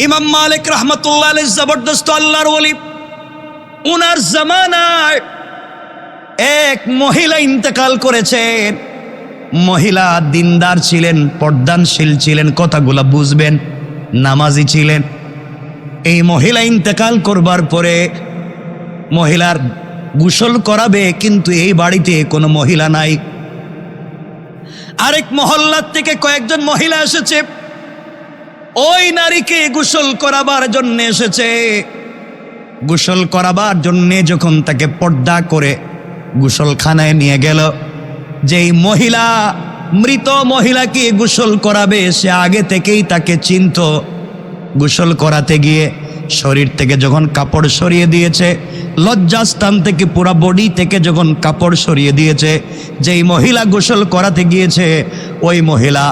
ইমাম মালিক রাহমাতুল্লাহ আলাইহি জবরদস্ত আল্লাহর ওলি, উনার জামানায় এক মহিলা ইন্তেকাল করেছেন। মহিলা দিনদার ছিলেন, পর্দানশীল ছিলেন, কথাগুলো বুঝবেন, নামাজি ছিলেন। এই মহিলা ইন্তেকাল করবার পরে মহিলার গোসল করাবে, কিন্তু এই বাড়িতে কোনো মহিলা নাই। আরেক মহল্লার থেকে কয়েকজন মহিলা এসেছে, ওই নারীকে গোসল করাবার জন্য এসেছে। গোসল করাবার জন্যে যখন তাকে পর্দা করে গোসলখানায় নিয়ে গেল, যেই মহিলা মৃত মহিলাকে গোসল করাবে সে আগে থেকেই তাকে চিনত। গোসল করাতে গিয়ে শরীর থেকে যখন কাপড় সরিয়ে দিয়েছে, লজ্জাস্থান থেকে পুরা বডি থেকে যখন কাপড় সরিয়ে দিয়েছে, যেই মহিলা গোসল করাতে গিয়েছে ওই মহিলা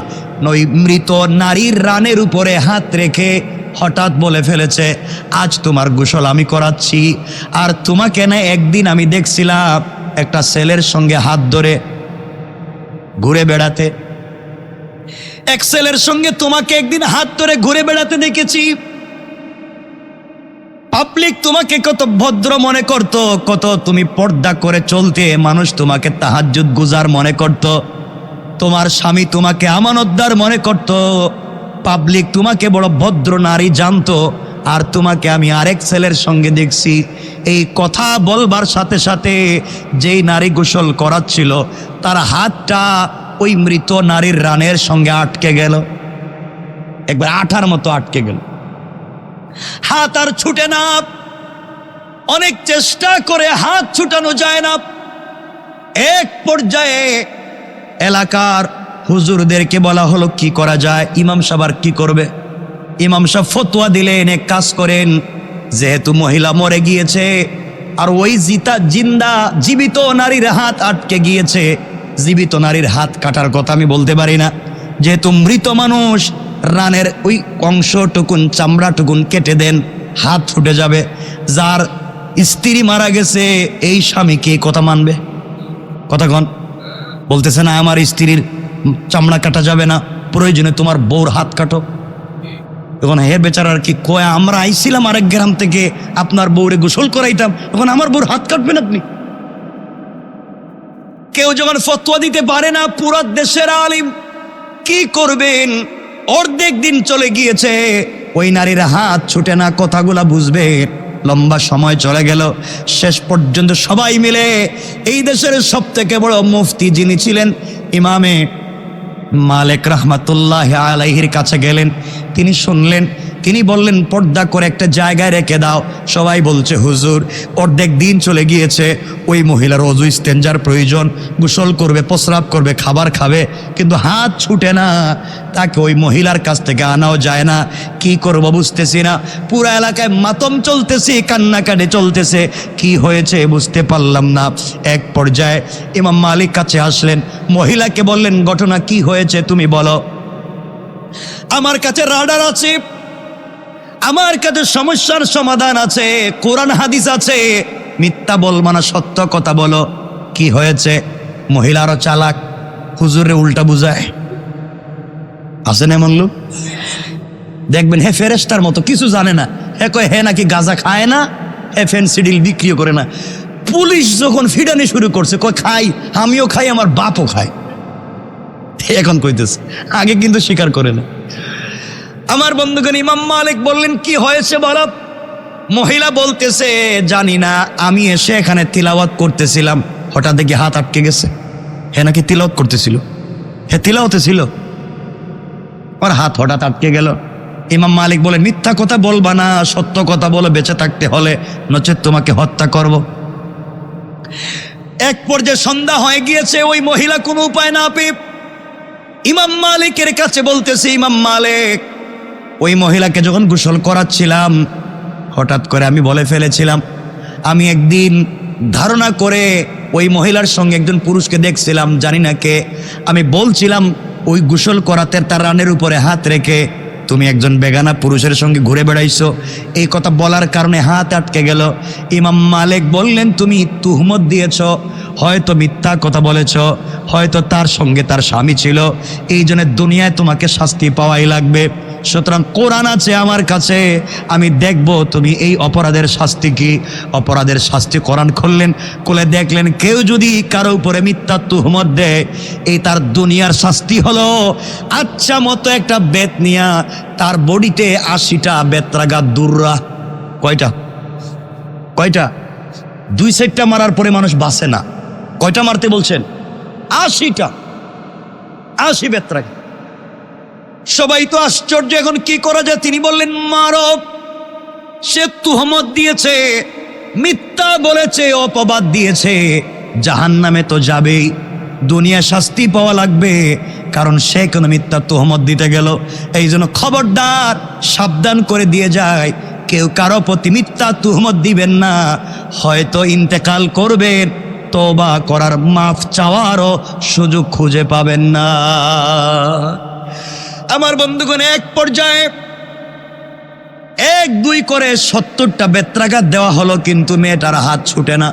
ওই মৃত নারীর রানের উপরে হাত রেখে হঠাৎ বলে ফেলেছে, আজ তোমার গোসল আমি করাচ্ছি। আর তোমাকে না একদিন আমি দেখছিলাম একটা ছেলের সঙ্গে হাত ধরে ঘুরে বেড়াতে, এক ছেলের সঙ্গে তোমাকে একদিন হাত ধরে ঘুরে বেড়াতে দেখেছি। পাবলিক তোমাকে কত ভদ্র মনে করত, কত তুমি পর্দা করে চলতে, মানুষ তোমাকে তাহাজ্জুদ গুজার মনে করত, তোমার স্বামী তোমাকে আমানতদার মনে করত, পাবলিক তোমাকে বড় ভদ্র নারী জানতো। আর তোমাকে আমি আরেক ছেলের সঙ্গে দেখছি। এই কথা বলবার সাথে সাথে যেই নারী গোসল করাচ্ছিল তার হাতটা ওই মৃত নারীর রানের সঙ্গে আটকে গেল, একবার আঠার মতো আটকে গেল। হাত আর ছুটে না, অনেক চেষ্টা করে হাত ছুটানো যায় না। এক পর্যায়ে এলাকার হুজুরদেরকে বলা হলো কি করা যায়। ইমাম সাহেব আর কি করবে? ইমাম সাহেব ফতোয়া দিলেন, এক কাজ করেন, যেহেতু মহিলা মরে গিয়েছে আর ওই জিন্দা জীবিত নারীর হাত আটকে গিয়েছে, জীবিত নারীর হাত কাটার কথা আমি বলতে পারি না, যেহেতু মৃত মানুষ, রানের ওই অংশটুকুন চামড়াটুকুন কেটে দেন, হাত ছুটে যাবে। যার স্ত্রী মারা গেছে এই স্বামীকে কথা মানবে? কথা কন। বলতেছে না আমার স্ত্রীর চামড়া কাটা যাবে না, প্রয়োজনে তোমার বউর হাত কাটো। এখন হে বেচারার কি কয়, আমরা আইছিলাম আরেক গ্রাম থেকে আপনার বউরে গোসল করাইতাম, এখন আমার বউর হাত কাটবেন আপনি? কেউ যখন ফতোয়া দিতে পারে না, পুরো দেশের আলিম কি করবেন? অর্ধেক দিন চলে গিয়েছে, ওই নারীর হাত ছুটে না, কথাগুলা বুঝবে। লম্বা সময় চলে গেল, শেষ পর্যন্ত সবাই মিলে এই দেশের সব থেকে বড় মুফতি যিনি ছিলেন ইমামে মালিক রাহমাতুল্লাহ আলাইহির কাছে গেলেন। তিনি শুনলেন, তিনি বললেন পর্দা করে একটা জায়গায় রেখে দাও। সবাই বলছে হুজুর অর্ধেক দিন চলে গিয়েছে, ওই মহিলার অজু ইস্তেঞ্জার প্রয়োজন, গোসল করবে, প্রস্রাব করবে, খাবার খাবে, কিন্তু হাত ছুটে না, তাকে ওই মহিলার কাছ থেকে আনাও যায় না। কি করব বুঝতেছি না, পুরো এলাকায় মাতম চলতেছে, কান্নাকাটি চলতেছে, কি হয়েছে বুঝতে পারলাম না। এক পর্যায়ে ইমাম মালিক কাছে আসলেন, মহিলাকে বললেন ঘটনা কি হয়েছে তুমি বলো। আমার কাছে রাডার আছে, আমার কাছে সমস্যার সমাধান আছে, কোরআন হাদিস আছে, মিথ্যা বলবো না, সত্য কথা বলো, কি হয়েছে? মহিলারও চালাক, হুজুরে উল্টা বুঝায়। আছেন এমন লোক, দেখবেন হে ফেরেশতার মতো, কিছু জানে না। হে কয় হে নাকি গাঁজা খায় না, হে ফেনসিডিল বিক্রিও করে না। পুলিশ যখন ফিডানি শুরু করছে, কয় খাই, আমিও খাই, আমার বাপও খায়। এখন কইতেছে, আগে কিন্তু স্বীকার করে না। আমার বন্ধুগণ, ইমাম মালিক বললেন কি হয়েছে বলো। মহিলা বলতেছে জানি না, আমি এসে এখানে তিলাওয়াত করতেছিলাম, হঠাৎ দেখি হাত আটকে গেছে। হে নাকি তিলাওয়াত করতেছিল, হে তিলাওয়াতে ছিল, আর হাত হঠাৎ আটকে গেল। ইমাম মালিক বলে মিথ্যা কথা বলবা না, সত্য কথা বলো বেঁচে থাকতে হলে, নচেত তোমাকে হত্যা করব। এক পর্যায়ে সন্ধ্যা হয়ে গিয়েছে, ওই মহিলা কোনো উপায় না পেয়ে ইমাম মালিকের কাছে বলতেছে, ইমাম মালিক ওই মহিলাকে যখন গোসল করাচ্ছিলাম হঠাৎ করে আমি বলে ফেলেছিলাম, আমি একদিন ধারণা করে ওই মহিলার সঙ্গে একজন পুরুষকে দেখছিলাম, জানি না কে। আমি বলছিলাম ওই গোসল করাতে তার রানের উপরে হাত রেখে তুমি একজন বেগানা পুরুষের সঙ্গে ঘুরে বেড়াইছো, এই কথা বলার কারণে হাত আটকে গেল। ইমাম মালিক বললেন তুমি তুহমত দিয়েছ, হয়তো মিথ্যা কথা বলেছ, হয়তো তার সঙ্গে তার স্বামী ছিল, এই জন্য দুনিয়ায় তোমাকে শাস্তি পাওয়াই লাগবে। সুতরাং কোরআন আছে আমার কাছে, আমি দেখব তুমি এই অপরাধের শাস্তি কি। অপরাধের শাস্তি কোরআন খুললেন, খুলে দেখলেন কেউ যদি কারো উপরে মিথ্যা তুহমত দেয়, এই তার দুনিয়ার শাস্তি হলো আচ্ছা মতো একটা বেত নিয়া তার বডিতে 80টা বেত্রাঘাত দুর্রা। কয়টা? 2 সাইডটা মারার পরে মানুষ বাঁচে না। কয়টা মারতে বলছেন? 80টা। 80 বেত্রাঘাত। সবাই তো আশ্চর্য, এখন কি করা যায়? তিনি বললেন মারো। সে তুহমত দিয়েছে, মিথ্যা বলেছে, অপবাদ দিয়েছে, জাহান্নামে তো যাবেই, দুনিয়া শাস্তি পাওয়া লাগবে, কারণ সে কোনো মিথ্যা তুহমত দিতে গেল। এই জন্য খবরদার, সাবধান করে দিয়ে যায়, কেউ কারো প্রতি মিথ্যা তুহমত দিবেন না। হয়তো ইন্তেকাল করবেন, তওবা করার, মাফ চাওয়ারও সুযোগ খুঁজে পাবেন না। আমার বন্ধুগণ, এক পর্যায়ে 1-2 করে 70টা বেত্রাঘাত দেওয়া হলো, কিন্তু মেয়েটার হাত ছুটে না।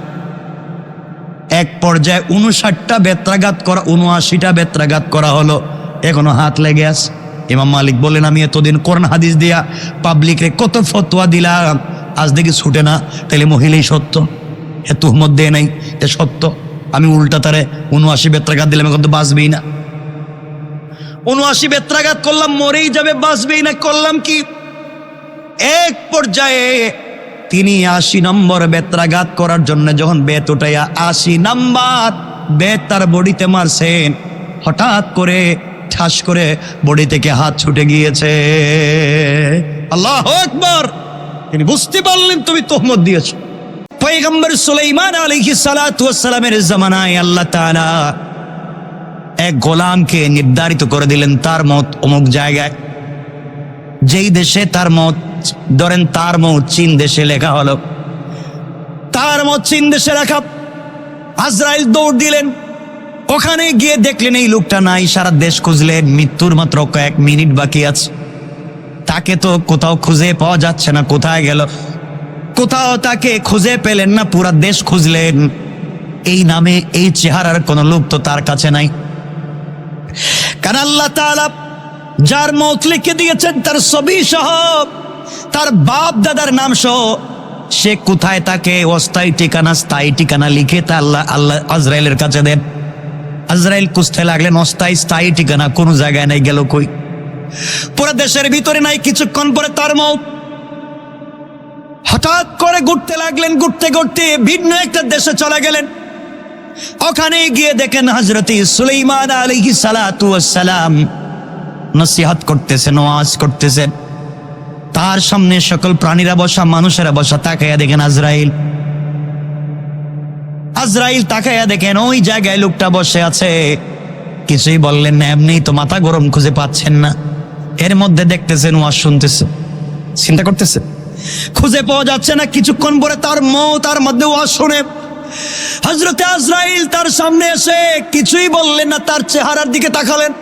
এক পর্যায়ে 59টা বেত্রাঘাত করা, 79টা বেত্রাঘাত করা হলো, এখনো হাত লেগে আছে। ইমাম মালিক বললেন, আমি এতদিন কোরআন হাদিস দিয়া পাবলিকরে কত ফতোয়া দিলাম, আজ দেখি ছুটে না, তাহলে মহিলাই সত্য, এ তুহমত দেয় নাই, এ সত্য। আমি উল্টা তারে 79 বেত্রাঘাত দিলাম, এখন তো বাঁচবেই না। 79 বেত্রাঘাত করলাম, মরেই যাবে, বাঁচবেই না, করলাম কি? এক পর্যায়ে তিনি 80 নম্বর বেত্রাঘাত করার জন্য যখন বেত উঠাইয়া 80 নম্বর বেত তার বডিতে মারছেন, হঠাৎ করে ঠাস করে বডি থেকে হাত ছুটে গিয়েছে। আল্লাহু আকবার! তিনি বুঝতে পারলেন তুমি তুহমত দিয়েছো। পয়গম্বর সুলাইমান আলাইহিস সালাতু ওয়াস সালামের জামানায় আল্লাহ তাআলা এক গোলামকে নির্ধারিত করে দিলেন, তার মত অমুক জায়গায়, যেই দেশে তার মত, ধরেন তার মত চীন দেশে লেখা হলো, তার মত চীন দেশে লেখা। আজরাইল দৌড় দিলেন, ওখানে গিয়ে দেখলেন এই লোকটা নাই। সারা দেশ খুঁজলেন, মৃত্যুর মাত্র কয়েক মিনিট বাকি আছে, তাকে তো কোথাও খুঁজে পাওয়া যাচ্ছে না, কোথায় গেল? কোথাও তাকে খুঁজে পেলেন না, পুরা দেশ খুঁজলেন, এই নামে এই চেহারার কোন লোক তো তার কাছে নাই। কারণ আল্লাহ তাআলা যার মত লিখে দিয়েছেন, তার ছবি সহ, তার বাপ দাদার নাম সহ, সে কোথায় তাকে অস্থায়ী ঠিকানা, স্থায়ী ঠিকানা লিখে তা আল্লাহ আজরাইলের কাছে দেন। আজরাইল খুঁজতে লাগলেন, অস্থায়ী স্থায়ী ঠিকানা কোন জায়গায় নাই, গেল কই? পুরো দেশের ভিতরে নাই। কিছুক্ষণ পরে তার মত। হঠাৎ করে ঘুরতে লাগলেন, ঘুরতে ঘুরতে ভিন্ন একটা দেশে চলে গেলেন। ওখানে গিয়ে দেখেন হযরত সুলাইমান আলাইহিস সালাতু ওয়াস সালাম নসিহত করতেছেন, ওয়াজ করতেছেন। তার সামনে সকল প্রাণীরা বসা, মানুষেরা বসা। তাকাইয়া দেখেন আজরাইল। আজরাইল তাকাইয়া দেখেন ওই জায়গায় লোকটা বসে আছে। কিছুই বললেন না, এমনি তো মাথা গরম, খুঁজে পাচ্ছেন না। এর মধ্যে দেখতেছেন ওয়াজ শুনতেছে, চিন্তা করতেছে, খুঁজে পাওয়া যাচ্ছে না। কিছুক্ষণ পরে তার মত, তার মধ্যে ওয়াজ শুনে হযরত আজরাইল তার সামনে এসে কিছুই বললেন না, তার চেহারার দিকে তাকালেন।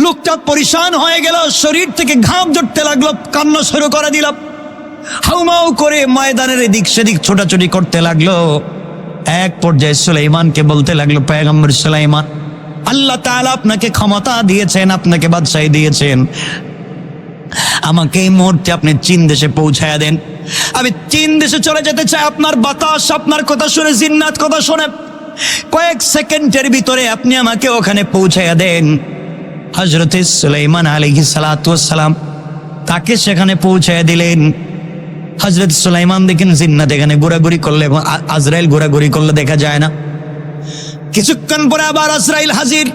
লোকটা পরিশান হয়ে গেল, শরীর থেকে ঘাম ঝরতে লাগলো, কান্না শুরু করে দিল, হাউমাউ করে ময়দানের এদিক সেদিক ছোটাছুটি করতে লাগলো। এক পর্যায়ে সুলাইমানকে বলতে লাগলো, পয়গম্বর সুলাইমান, আল্লাহ তাআলা আপনাকে ক্ষমতা দিয়েছেন, আপনাকে বাদশাহী দিয়েছেন, আমাকে এই মুহূর্তে আপনি চীন দেশে পৌঁছায়া দেন। আমি চীন দেশে চলে যেতে চাই। আপনার বাতাস, আপনার কথা শুনে, জিন্নাত কথা শুনে, কয়েক সেকেন্ডের ভিতরে আপনি আমাকে ওখানে পৌঁছায়া দেন। হযরত সুলাইমান আলাইহিস সালাতু ওয়াস সালাম তাকে সেখানে পৌঁছায়া দিলেন। হযরত সুলাইমান দেখেন জিন্নাত এখানে ঘোরাঘুরি করলে এবং আজরাইল ঘোরাঘুরি করলে দেখা যায় না। কিছুক্ষণ পরে আবার আজরাইল হাজির।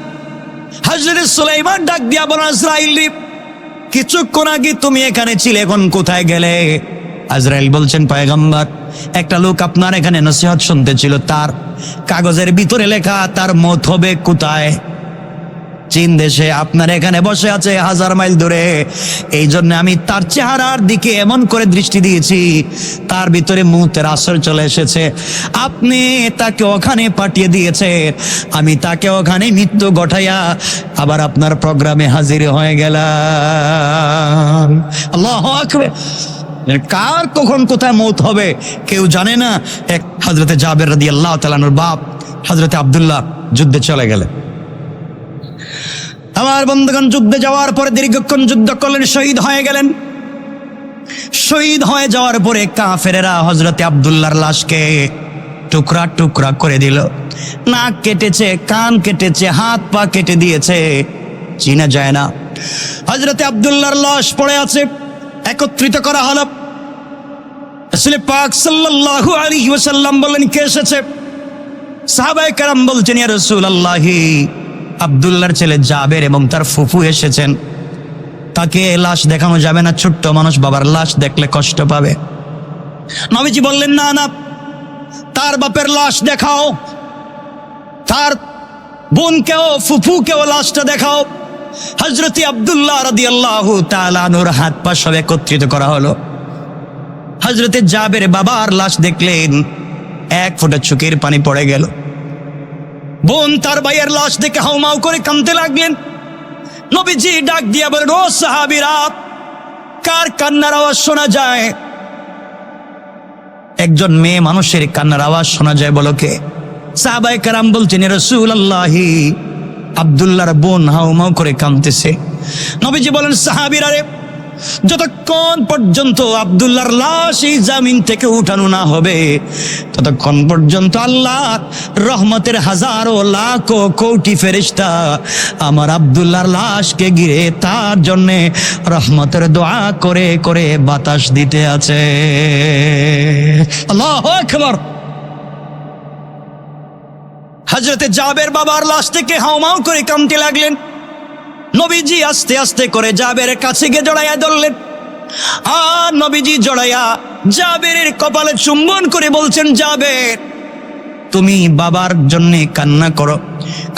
হযরত সুলাইমান ডাক দিয়া বলেন, আজরাইল, কিছুক্ষণ আগে তুমি এখানে ছিলে, এখন কোথায় গেলে? আজরাইল বলছেন, পয়গম্বর, একটা লোক আপনার এখানে নসিহত শুনতে ছিল, তার কাগজের ভিতরে লেখা তার মত হবে কোথায়? চীন দেশে। আপনার এখানে বসে আছে 1000 মাইল দূরে। এই জন্য আমি তার চেহারার দিকে এমন করে দৃষ্টি দিয়েছি, তার ভিতরে মুহূর্তের আসর চলে এসেছে। আপনি তাকে ওখানে পাঠিয়ে দিয়েছে, আমি তাকে ওখানে মৃত্যু ঘটাইয়া আবার আপনার প্রোগ্রামে হাজির হয়ে গেলাম। আল্লাহু আকবার! কার কখন কোথায় মৌত হবে কেউ জানে না। এক হযরতে জাবের রাদিয়াল্লাহু তাআলা আনহুর বাপ হযরতে আব্দুল্লাহ যুদ্ধে চলে গেলেন। আমার বন্ধুগণ, যুদ্ধে যাওয়ার পরে দীর্ঘক্ষণ যুদ্ধ করলেন, শহীদ হয়ে গেলেন। শহীদ হয়ে যাওয়ার পরে কাফেরেরা হযরতে আব্দুল্লাহর লাশকে টুকরা টুকরা করে দিল। নাক কেটেছে, কান কেটেছে, হাত পা কেটে দিয়েছে, চিনা যায় না। হযরতে আব্দুল্লাহর লাশ পড়ে আছে, একত্রিত করা হলো। রাসূল পাক সাল্লাল্লাহু আলাইহি ওয়াসাল্লাম বললেন, কে এসেছে? সাহাবায়ে কেরাম বলছেন, ইয়া রাসূলুল্লাহ, আব্দুল্লাহর ছেলে জাবের এবং তার ফুফু এসেছেন। তাকে লাশ দেখানো যাবে না, ছোট্ট মানুষ, বাবার লাশ দেখলে কষ্ট পাবে। নবীজি বললেন, না না, তার বাপের লাশ দেখাও, তার বোনকেও ফুফুকেও লাশটা দেখাও। হযরত আব্দুল্লাহ রাদিয়াল্লাহু তাআলা আনহুর হাত পা সব একত্রিত করা হলো। হযরতে জাবের বাবার লাশ দেখলেন, এক ফোঁটা চোখের পানি পড়ে গেল। বোন তার ভাইয়ের লাশ দেখে হাউমাউ করে কাঁদতে লাগলেন। নবীজি ডাক দিয়া বলেন, ও সাহাবীরা, কার কান্নার আওয়াজ শোনা যায়? একজন মেয়ে মানুষের কান্নার আওয়াজ শোনা যায়, বলো কে? সাহাবায়ে কেরাম বলছেন, ইয়া রাসূলুল্লাহ, আব্দুল্লাহর বোন হাউমাউ করে কাঁদতেছে। নবীজি বলেন, সাহাবীরা রে, যতক্ষণ পর্যন্ত আব্দুল্লাহর লাশ এই জামিন থেকে উঠানো না হবে, ততক্ষণ পর্যন্ত আল্লাহ রহমতের হাজারো লাখো কোটি ফেরেশতা আমার আব্দুল্লাহর লাশকে ঘিরে তার জন্য রহমতের দোয়া করে করে বাতাস দিতে আছে। আল্লাহু আকবার। হযরতে জাবের বাবার লাশ থেকে হাউমাউ করে কাঁদতে লাগলেন। নবীজি আস্তে আস্তে করে জাবেরের কাছে গিয়ে জড়াইয়া ধরলেন। আর নবীজি জড়াইয়া জাবেরের কপালে চুম্বন করে বলছেন, জাবের, তুমি বাবার জন্য কান্না করো।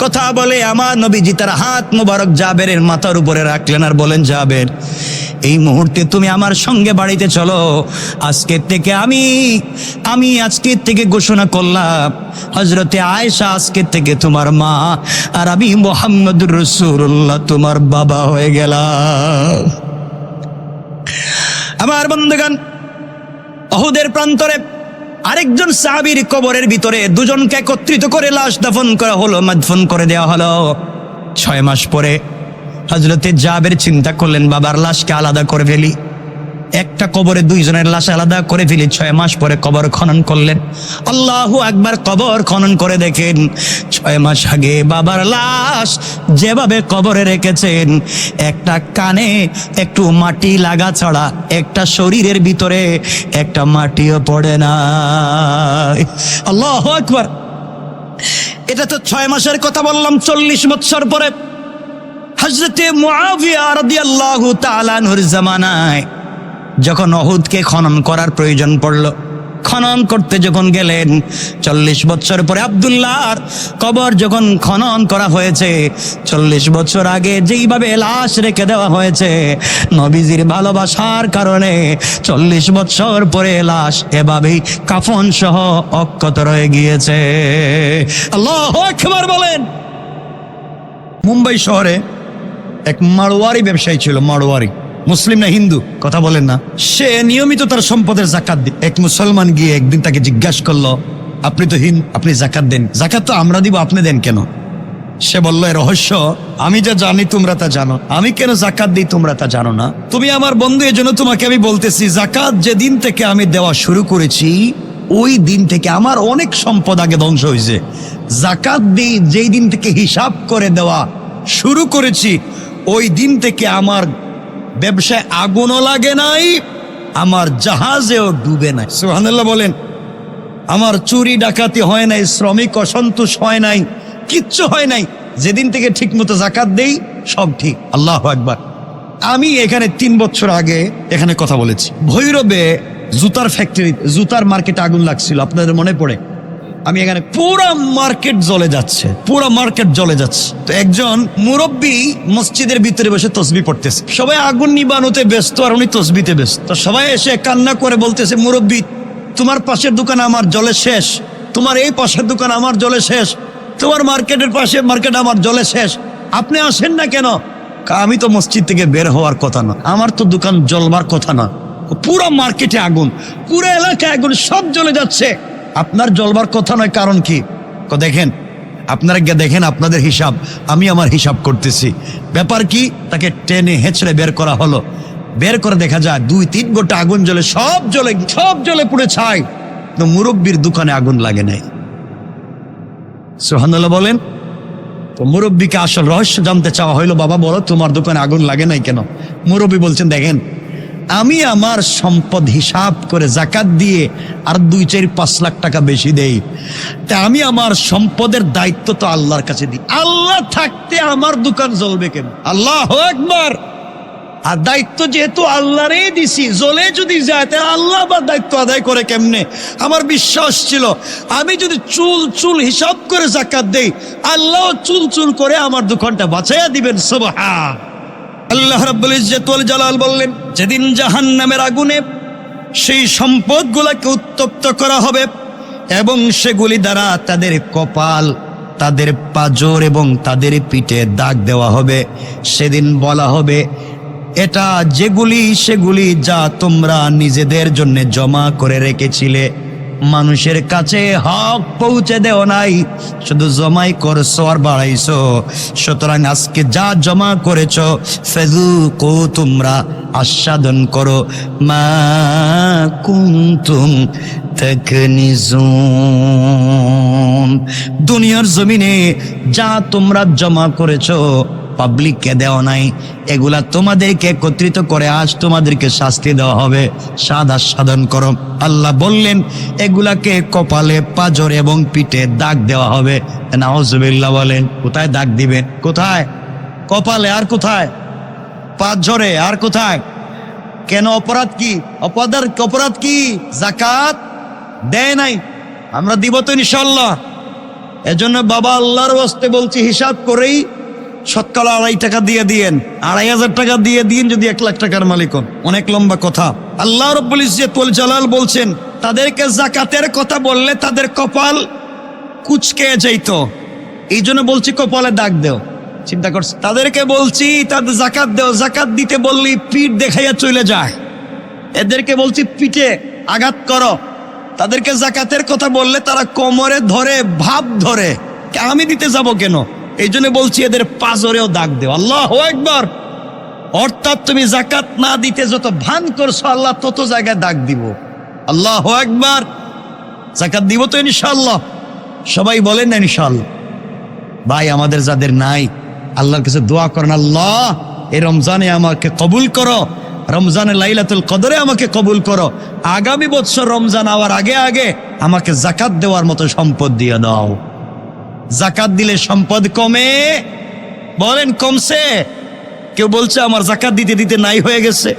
কথা বলে আমার নবীজি তার হাত মুবারক জাবেরের মাথার উপরে রাখলেন আর বলেন, জাবের, এই মুহূর্তে তুমি আমার সঙ্গে বাড়িতে চলো। আজকের থেকে আমি আজকের থেকে ঘোষণা করলাম, হযরতে আয়েশা আজকের থেকে তোমার মা, আর আমি মুহাম্মদুর রাসূলুল্লাহ তোমার বাবা হয়ে গেলাম। আমার বন্ধুগণ, উহুদের প্রান্তরে আরেকজন সাহাবীর কবরের ভিতরে দুজনকে একত্রিত করে লাশ দাফন করা হলো, মাদফন করে দেওয়া হলো। 6 মাস পরে হযরতে জাবের চিন্তা করলেন, বাবার লাশকে আলাদা করে ফেলি, একটা কবরে দুইজনের লাশ আলাদা করে ফেলি। 6 মাস পরে কবর খনন করলেন। আল্লাহু আকবার। কবর খনন করে দেখেন 6 মাস আগে বাবার লাশ যেভাবে কবরে রেখেছেন, একটা কানে একটু মাটি লাগা ছাড়া একটা শরীরের ভিতরে একটা মাটিও পড়ে না। আল্লাহু আকবার। এটা তো 6 মাসের কথা বললাম। 40 বছর পরে হযরতে মুআবিয়া রাদিয়াল্লাহু তাআলা আনহুর জামানায় যখন উহুদকে খনন করার প্রয়োজন পড়ল, খনন করতে যখন গেলেন, 40 বছর পরে আব্দুল্লাহর কবর যখন খনন করা হয়েছে, 40 বছর আগে যেইভাবে লাশ রেখে দেওয়া হয়েছে, নবীজির ভালোবাসার কারণে 40 বছর পরে লাশ এভাবেই কাফন সহ অক্ষত রয়ে গিয়েছে। আল্লাহু আকবার বলেন। মুম্বাই শহরে এক মারোয়ারি ব্যবসায়ী ছিল। মারোয়ারি, মুসলিম না হিন্দু? কথা বলেন না। সে নিয়মিত তার সম্পদের জাকাত দিত। এক মুসলমান গিয়ে একদিন তাকে জিজ্ঞাসা করলো, আপনি তো হিন্দু, আপনি জাকাত দেন, জাকাত তো আমরা দিব, আপনি দেন কেন? সে বলল, এর রহস্য আমি যা জানি তোমরা তা জানো, আমি কেন জাকাত দিই তোমরা তা জানো না। তুমি আমার বন্ধু, এজন্য তোমাকে আমি বলতেছি, জাকাত যেদিন থেকে আমি দেওয়া শুরু করেছি, ওই দিন থেকে আমার অনেক সম্পদ আগে ধ্বংস হয়েছে। জাকাত দিই যেই দিন থেকে হিসাব করে দেওয়া শুরু করেছি, ওই দিন থেকে আমার ব্যবসায় আগুনও লাগে নাই, আমার জাহাজেও ডুবে নাই। সুবহানাল্লাহ বলেন। আমার চুরি ডাকাতি হয় নাই, শ্রমিক অসন্তোষ হয় নাই, কিচ্ছু হয় নাই। যেদিন থেকে ঠিক মতো জাকাত দেই সব ঠিক। আল্লাহু আকবার। আমি এখানে 3 বছর আগে এখানে কথা বলেছি। ভৈরবে জুতার ফ্যাক্টরি, জুতার মার্কেটে আগুন লাগছিল, আপনাদের মনে পড়ে? আমি এখানে পুরো মার্কেট জ্বলে যাচ্ছে, পুরো মার্কেট জ্বলে যাচ্ছে। তো একজন মুরব্বী মসজিদের ভিতরে বসে তসবিহ পড়তেছে। সবাই আগুন নিবানোতে ব্যস্ত আর উনি তসবিতে ব্যস্ত। তো সবাই এসে কান্না করে বলতেছে, মুরব্বী, তোমার পাশের দোকান আমার জলে শেষ, তোমার এই পাশের দোকান আমার জলে শেষ, তোমার মার্কেটের পাশে মার্কেট আমার জলে শেষ, আপনি আসেন না কেন? আমি তো মসজিদ থেকে বের হওয়ার কথা না, আমার তো দোকান জ্বলবার কথা না, পুরো মার্কেটে আগুন, পুরো এলাকায় আগুন, সব জ্বলে যাচ্ছে, আপনার জ্বলবার কথা নয়, কারণ কি? দেখেন, আপনারা গিয়ে দেখেন আপনাদের হিসাব, আমি আমার হিসাব করতেছি। ব্যাপার কি, তাকে টেনে হেঁচড়ে বের করা হলো। বের করে দেখা যায় 2-3 গোটা আগুন জ্বলে, সব জ্বলে পুড়ে ছাই। তো মুরব্বির দোকানে আগুন লাগে নাই। সুবহানাল্লাহ বলেন। তো মুরব্বিকে আসল রহস্য জানতে চাওয়া হইলো, বাবা বলো তোমার দোকানে আগুন লাগে নাই কেন? মুরব্বি বলছেন, দেখেন আমি আমার সম্পদ হিসাব করে জাকাত দিয়ে আর 2-4-5 লাখ টাকা বেশি দেই, তা আমি আমার সম্পদের দায়িত্ব তো আল্লাহর কাছে দিই। আল্লাহ থাকতে আমার দোকান জ্বলবে কেন? আল্লাহু আকবার। আর দায়িত্ব যেহেতু আল্লাহরই দিছি, জ্বলে যদি যায় তাহলে আল্লাহ আবার দায়িত্ব আদায় করে কেমনে? আমার বিশ্বাস ছিল আমি যদি চুল হিসাব করে জাকাত দেই, আল্লাহ চুল করে আমার দোকানটা বাঁচাইয়া দিবেন। সুবহান আল্লাহ রাব্বুল ইজ্জত ওয়াল জালাল বললেন, যেদিন জাহান্নামের আগুনে সেই সম্পদগুলোকে উত্তপ্ত করা হবে এবং সেগুলি দ্বারা তাদের কপাল, তাদের পাঁজর এবং তাদের পিঠে দাগ দেওয়া হবে। সেদিন বলা হবে, এটা সেগুলি যা তোমরা নিজেদের জন্য জমা করে রেখেছিলে, মানুষের কাছে হক পৌঁছে দেও নাই, শুধু জমাই করছো আর বাড়াইছো। সুতরাং আজকে যা জমা করেছো ফাযুকু, তোমরা আস্বাদন করো, মা কুনতুম তাকনিজুন। দুনিয়ার জমিনে যা তোমরা জমা করেছো পাবলিককে দেওয়া নাই, এগুলা তোমাদেরকে একত্রিত করে আজ তোমাদেরকে শাস্তি দেওয়া হবে, স্বাদ আস্বাদন করো। আল্লাহ বললেন এগুলাকে কপালে, পাঁজরে এবং পিঠে দাগ দেওয়া হবে। নাউজুবিল্লাহ বলেন। কোথায় দাগ দিবেন? কোথায়? কপালে। আর কোথায়? পাঁজরে। আর কোথায়? কেন? অপরাধ কি? অপরাধ কি? জাকাত দেয় নাই, আমরা দিব তো ইনশাআল্লাহ। এজন্য বাবা আল্লাহর ওয়াস্তে বলছি, হিসাব করেই শতকরা 2.5 টাকা দিয়ে দিয়েন, 2,500 টাকা দিয়ে দিন যদি 1 লাখ টাকার মালিক হন। অনেক লম্বা কথা। আল্লাহ রাব্বুল ইজ্জত ওয়াল জালাল বলছেন, তাদেরকে জাকাতের কথা বললে তাদের কপাল কুচকে যাইত, এই জন্য বলছি কপালে দাগ দেও। চিন্তা করছে, তাদেরকে বলছি তাদের জাকাত দেও, জাকাত দিতে বললি পিঠ দেখাইয়া চলে যায়। এদেরকে বলছি পিঠে আঘাত করো। তাদেরকে জাকাতের কথা বললে তারা কোমরে ধরে, ভাব ধরে, আমি দিতে যাব কেন? এই জন্য বলছি এদের পাঁজরেও দাগ দেও। আল্লাহু আকবার। অর্থাৎ তুমি জাকাত না দিতে যত ভান করছো, আল্লাহ তত জায়গায় দাগ দিব। আল্লাহু আকবার। জাকাত দিব তো ইনশাআল্লাহ। সবাই বলেন না ইনশাআল্লাহ। ভাই আমাদের যাদের নাই, আল্লাহর কাছে দোয়া করেন, আল্লাহ এই রমজানে আমাকে কবুল করো, রমজানে লাইলাতুল কদরে আমাকে কবুল করো, আগামী বছর রমজান আওয়ার আগে আগে আমাকে জাকাত দেওয়ার মতো সম্পদ দিয়ে দাও। জাকাত দিলে সম্পদ কমে? বলেন কমছে? কেউ বলছে আমার জাকাত দিতে দিতে নাই হয়ে গেছে।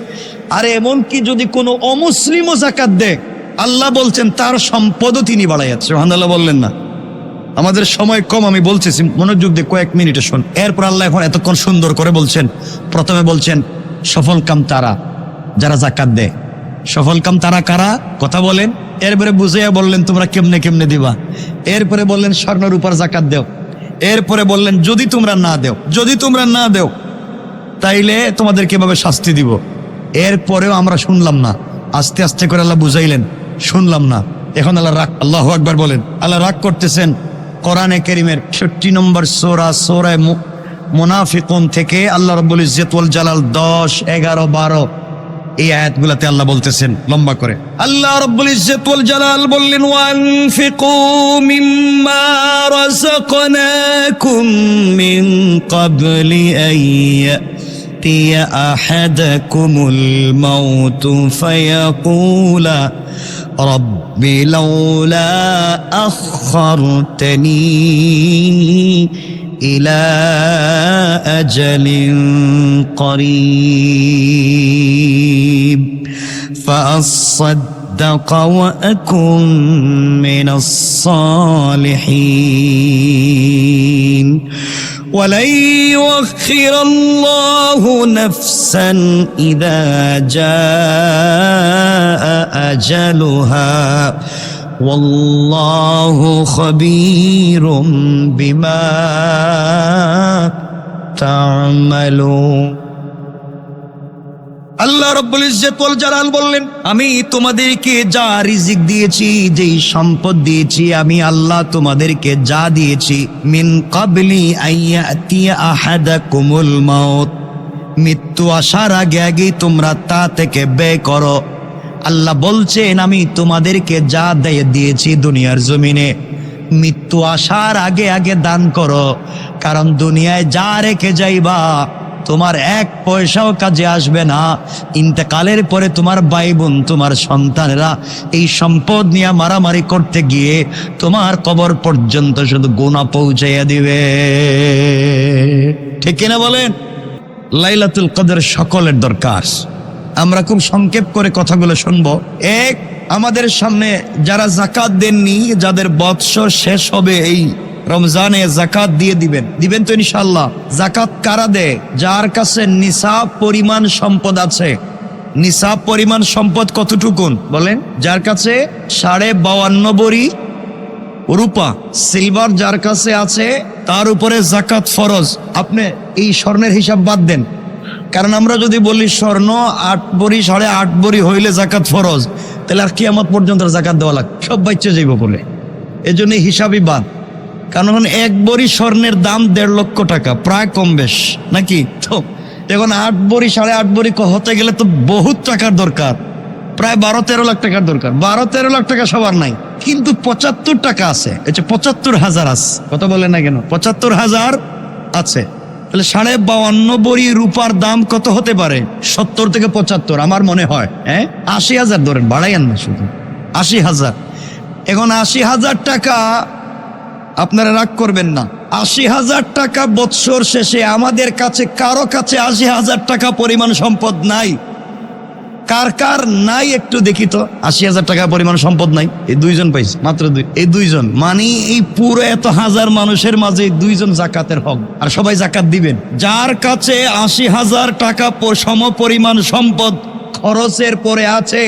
আরে এমন কি যদি কোনো অমুসলিমও জাকাত দেয়, আল্লাহ বলছেন তার সম্পদও তিনি বাড়াইয়াছে। সুবহানাল্লাহ বললেন না? আমাদের সময় কম, আমি বলতেছি মনোযোগ দিয়ে কয়েক মিনিটে শোন। এরপর আল্লাহ এখন এতক্ষণ সুন্দর করে বলছেন। প্রথমে বলছেন সফল কাম তারা যারা জাকাত দেয়। সফল কাম তারা কারা? কথা বলেন। এরপরে বুঝাইয়া বললেন তোমরা কেমনে কেমনে দিবা। এরপরে বললেন স্বর্ণের উপর জাকাত দেও। এরপরে বললেন যদি তোমরা না দেও তাইলে তোমাদের কিভাবে শাস্তি দিব। এরপরেও আমরা শুনলাম না। আস্তে আস্তে করে আল্লাহ বুঝাইলেন, শুনলাম না। এখন আল্লাহ রাগ, আল্লাহু আকবার বলেন। আল্লাহ রাগ করতেছেন। কোরআনে কারীমের ৬৬ নম্বর সূরা মুনাফিকুন থেকে আল্লাহ রাব্বুল ইজ্জত ওয়াল জালাল 10, 11, 12 এই আয়াতগুলোতে আল্লাহ বলতেছেন লম্বা করে। আল্লাহ রাব্বুল ইজ্জত ওয়াল জালাল বললেন, ওয়ানফিকু মিম্মা রাযাকনাকুম মিন ক্বাবলি আইয়াতিয়া আহাদাকুমুল মাউতু ফায়াকুলা রব্বি লাউলা আখখারতানি ইলা আজালিন করিব فأصدق وأكن من الصالحين ولن يؤخر الله نفسا إذا جاء أجلها والله خبير بما تعملون আল্লাহ রাব্বুল ইজ্জত ওয়াল জালাল বললেন, আমি তোমাদেরকে যা রিজিক দিয়েছি, যেই সম্পদ দিয়েছি, আমি আল্লাহ তোমাদেরকে যা দিয়েছি, মিন ক্বাবলি আইয়াতিয়া আহাদাকুমুল মাউত, মৃত্যু আসার আগে আগেই তোমরা তা থেকে ব্যয় করো। আল্লাহ বলছেন, আমি তোমাদেরকে যা দিয়েছি দুনিয়ার জমিনে, মৃত্যু আসার আগে আগে দান করো। কারণ দুনিয়ায় যা রেখে যাইবা তোমার এক পয়সাও কাজে আসবে না। ইন্তেকালের পরে তোমার ভাই বোন, তোমার সন্তানেরা এই সম্পদ নিয়ে মারামারি করতে গিয়ে তোমার কবর পর্যন্ত শুধু গুনাহ পৌঁছাইয়া দিবে। ঠিক কিনা বলেন? লাইলাতুল কদর সকলের দরকার। আমরা খুব সংক্ষেপ করে কথাগুলো শুনবো। এক, আমাদের সামনে যারা যাকাত দেননি, যাদের বৎসর শেষ হবে এই রমজানে, যাকাত দিয়ে দিবেন তো ইনশাআল্লাহ। যাকাত কারা দেয়? যার কাছে নিসাব পরিমাণ সম্পদ আছে। নিসাব পরিমাণ সম্পদ কতটুকুন বলেন? যার কাছে 52.5 ভরি রূপা, সিলভার যার কাছে আছে তার উপরে যাকাত ফরজ। আপনি এই স্বর্ণের হিসাব বাদ দেন, কারণ আমরা যদি বলি স্বর্ণ 8 ভরি 8.5 ভরি হইলে যাকাত ফরজ, তাহলে আর কিয়ামত পর্যন্ত যাকাত দেওয়া লাগবে, সব বাচ্চা যাইব বলে। এজন্য হিসাবই বাদ। কারণ 1 ভরি স্বর্ণের দাম 1.5 লক্ষ টাকা, প্রায় কম বেশ নাকি? তো এখন 8 ভরি 8.5 ভরি হতে গেলে তো বহুত টাকার দরকার, প্রায় 12-13 লাখ টাকার দরকার। 12-13 লাখ টাকা সবার নাই, কিন্তু 75 টাকা আছে। 75,000 আছে। কথা বলে না কেন? 75,000 আছে। তাহলে 52.5 ভরি রূপার দাম কত হতে পারে? 70 থেকে 75, আমার মনে হয় 80,000 ধরেন, বাড়াইয়েন না, শুধু 80,000। এখন 80,000 টাকা, আপনারা রাগ করবেন না, 80,000 টাকা বৎসর শেষে আমাদের কাছে কারো কাছে 80,000 টাকা পরিমাণ সম্পদ নাই? কার কার নাই একটু দেখি তো। 80,000 টাকা পরিমাণ সম্পদ নাই? এই 2 জন পাইছে, মাত্র 2। এই 2 জন, মানে এই পুরো এত হাজার মানুষের মাঝে 2 জন যাকাতের হক, আর সবাই যাকাত দিবেন। যার কাছে 80,000 টাকা সম পরিমাণ সম্পদ খরচের পরে আছে,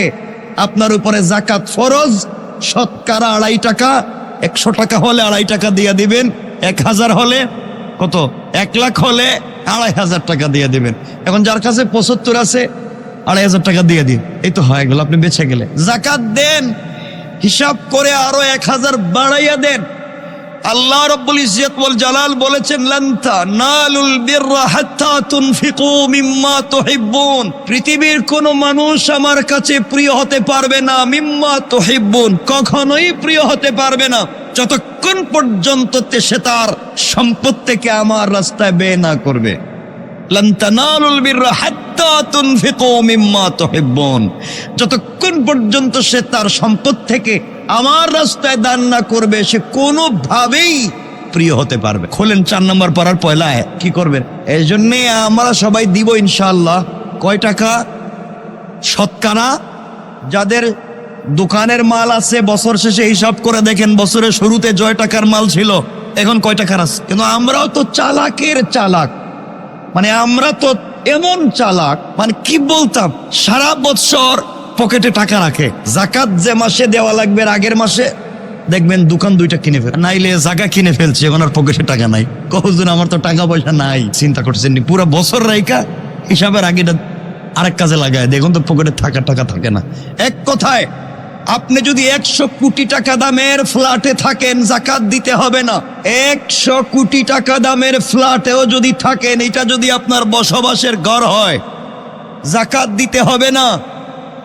আপনার উপরে যাকাত ফরজ। শতকরা 2.5 টাকা, 100 টাকা হলে 2.5 টাকা দিয়ে দিবেন। 1000 হলে কত? 1 লাখ হলে 2.500 টাকা দিয়ে দিবেন। এখন যার কাছে 75 আছে, 2.500 টাকা দিয়ে দিন, এই তো হয়ে গেল, আপনি বেঁচে গেলে। যাকাত দেন, হিসাব করে আরো 1000 বাড়াইয়া দেন। আল্লাহ রাব্বুল ইজ্জত ওয়াল জালাল বলেছেন, লান তানালুল বিররা হাত্তা তুনফিকু মিম্মা তুহিব্বুন। পৃথিবীর কোন মানুষ আমার কাছে প্রিয় হতে পারবে না, মিম্মা তুহিব্বুন, কখনোই প্রিয় হতে পারবে না, যতক্ষণ পর্যন্ত সে তার সম্পদ থেকে আমার রাস্তায় ব্যয় না করবে। লান তানালুল বিররা হাত্তা তুনফিকু মিম্মা তুহিব্বুন, যতক্ষণ পর্যন্ত সে তার সম্পদ থেকে আমার রাস্তায় দান না করবে, সে কোনোভাবেই প্রিয় হতে পারবে। খোলেন 4 নম্বর পারার পয়লা আয়াত। কি করবেন? এই জন্যে আমরা সবাই দিব ইনশাআল্লাহ। কয় টাকা? শতকরা যাদের দোকানের মাল আছে, বছর শেষে হিসাব করে দেখেন, বছরের শুরুতে জয় টাকার মাল ছিল, এখন কয় টাকার আছে? কিন্তু আমরাও তো চালাকের চালাক, মানে আমরা তো এমন চালাক, মানে কি বলতাম, সারা বছর পকেটে টাকা রাখে, যাকাত যে মাসে দেওয়া লাগবে আগের মাসে দেখবেন দোকান 2টা কিনে ফেল, নাইলে জায়গা কিনে ফেলছে, এখন আর পকেটে টাকা নাই। কখন আমার তো টাকা পয়সা নাই, চিন্তা করছেন পুরো বছর রাইকা হিসাবের আগেটা আরেক কাজে লাগায়, দেখুন তো পকেটে টাকা থাকে না। এক কথায়, আপনি যদি 100 কোটি টাকা দামের ফ্ল্যাটে থাকেন, যাকাত দিতে হবে না। 100 কোটি টাকা দামের ফ্ল্যাটেও যদি থাকেন, এটা যদি আপনার বসবাসের ঘর হয়, যাকাত দিতে হবে না।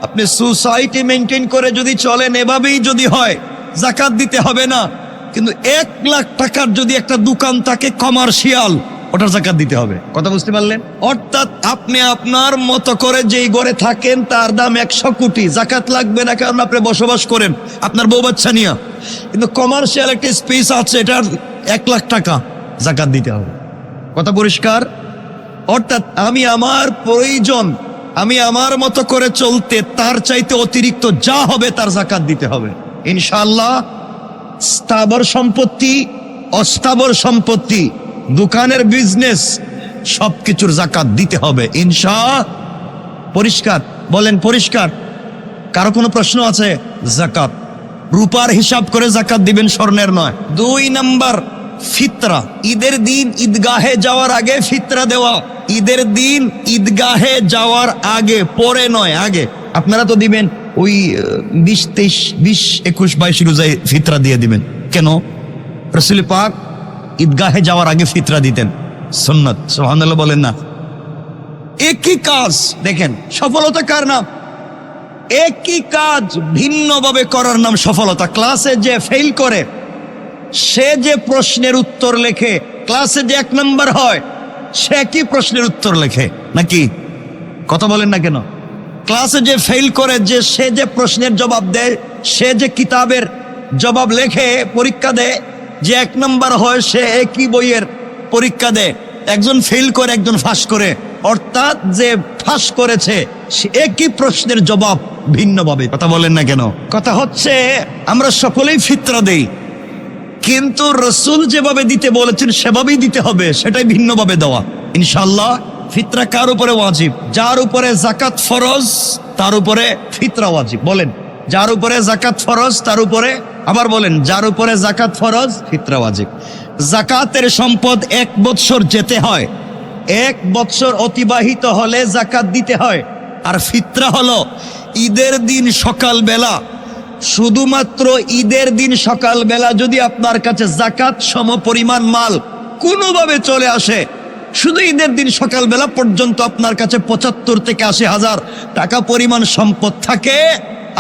আপনি সোসাইটি মেনটেন করে যদি চলেন, এভাবেই যদি হয়, যাকাত দিতে হবে না। কিন্তু 1 লাখ টাকার যদি একটা দোকান থাকে কমার্শিয়াল, ওটার যাকাত দিতে হবে। কথা বুঝতে পারলেন? অর্থাৎ আপনি আপনার মতো করে যেই ঘরে থাকেন তার দাম 100 কোটি, যাকাত লাগবে না, কারণ আপনি বসবাস করেন আপনার বউ বাচ্চা নিয়ে। কিন্তু কমার্শিয়াল একটা স্পেস আছে, এটার 1 লাখ টাকা, যাকাত দিতে হবে। কথা পরিষ্কার? অর্থাৎ আমি আমার প্রয়োজন, আমি আমার মতো করে চলতে তার চাইতে অতিরিক্ত যা হবে তার যাকাত দিতে হবে ইনশাআল্লাহ। স্থাবর সম্পত্তি, অস্থাবর সম্পত্তি, দোকানের বিজনেস, সবকিছুর যাকাত দিতে হবে পরিষ্কার? বলেন পরিষ্কার? কারো কোনো প্রশ্ন আছে? যাকাত রূপার হিসাব করে যাকাত দিবেন, স্বর্ণের নয়। 2 নাম্বার, ফিতরা। ঈদের দিন ঈদগাহে যাওয়ার আগে ফিতরা দেওয়া। ঈদের দিন ঈদগাহে যাওয়ার আগে, পরে নয়, আগে। আপনারা তো দিবেন ওই 20, 23, 20, 21, 22 রোজায় ফিতরা দিয়ে দিবেন কেন? রাসূল পাক ঈদগাহে যাওয়ার আগে ফিতরা দিতেন, সুন্নাত। সুবহানাল্লাহ বলেন না? একই কাজ, দেখেন সফলতা কার নাম? একই কাজ ভিন্নভাবে করার নাম সফলতা। ক্লাসে যে ফেল করে, সে যে প্রশ্নের উত্তর লেখে, ক্লাসে যে 1 নম্বর হয়, সে কি প্রশ্নের উত্তর লেখে নাকি? কথা বলেন না কেন? ক্লাসে যে ফেল করে, যে সে যে প্রশ্নের জবাব দেয়, সে যে কিতাবের জবাব লেখে, পরীক্ষা দেয়, যে 1 নম্বর হয়, সে একই বইয়ের পরীক্ষা দেয়। একজন ফেল করে, একজন ফাঁস করে, অর্থাৎ যে ফাঁস করেছে সে একই প্রশ্নের জবাব ভিন্নভাবে। কথা বলেন না কেন? কথা হচ্ছে আমরা সকলেই ফিতরা দেই, কিন্তু রাসূল যেভাবে দিতে বলেছেন সেভাবেই দিতে হবে, সেটাই ভিন্নভাবে দেওয়া। ইনশাআল্লাহ ফিতরা কার উপরে ওয়াজিব? যার উপরে যাকাত ফরজ তার উপরে ফিতরা ওয়াজিব। বলেন, যার উপরে যাকাত ফরজ তার উপরে, আবার বলেন, যার উপরে যাকাত ফরজ ফিতরা ওয়াজিব। যাকাতের সম্পদ 1 বৎসর যেতে হয়, 1 বৎসর অতিবাহিত হলে যাকাত দিতে হয়। আর ফিতরা হলো ঈদের দিন সকালবেলা, শুধুমাত্র ঈদের দিন সকালবেলা যদি আপনার কাছে যাকাত সম পরিমাণ মাল কোনোভাবে চলে আসে, শুধু ঈদের দিন সকালবেলা পর্যন্ত আপনার কাছে 75 থেকে 80 হাজার টাকা পরিমাণ সম্পদ থাকে,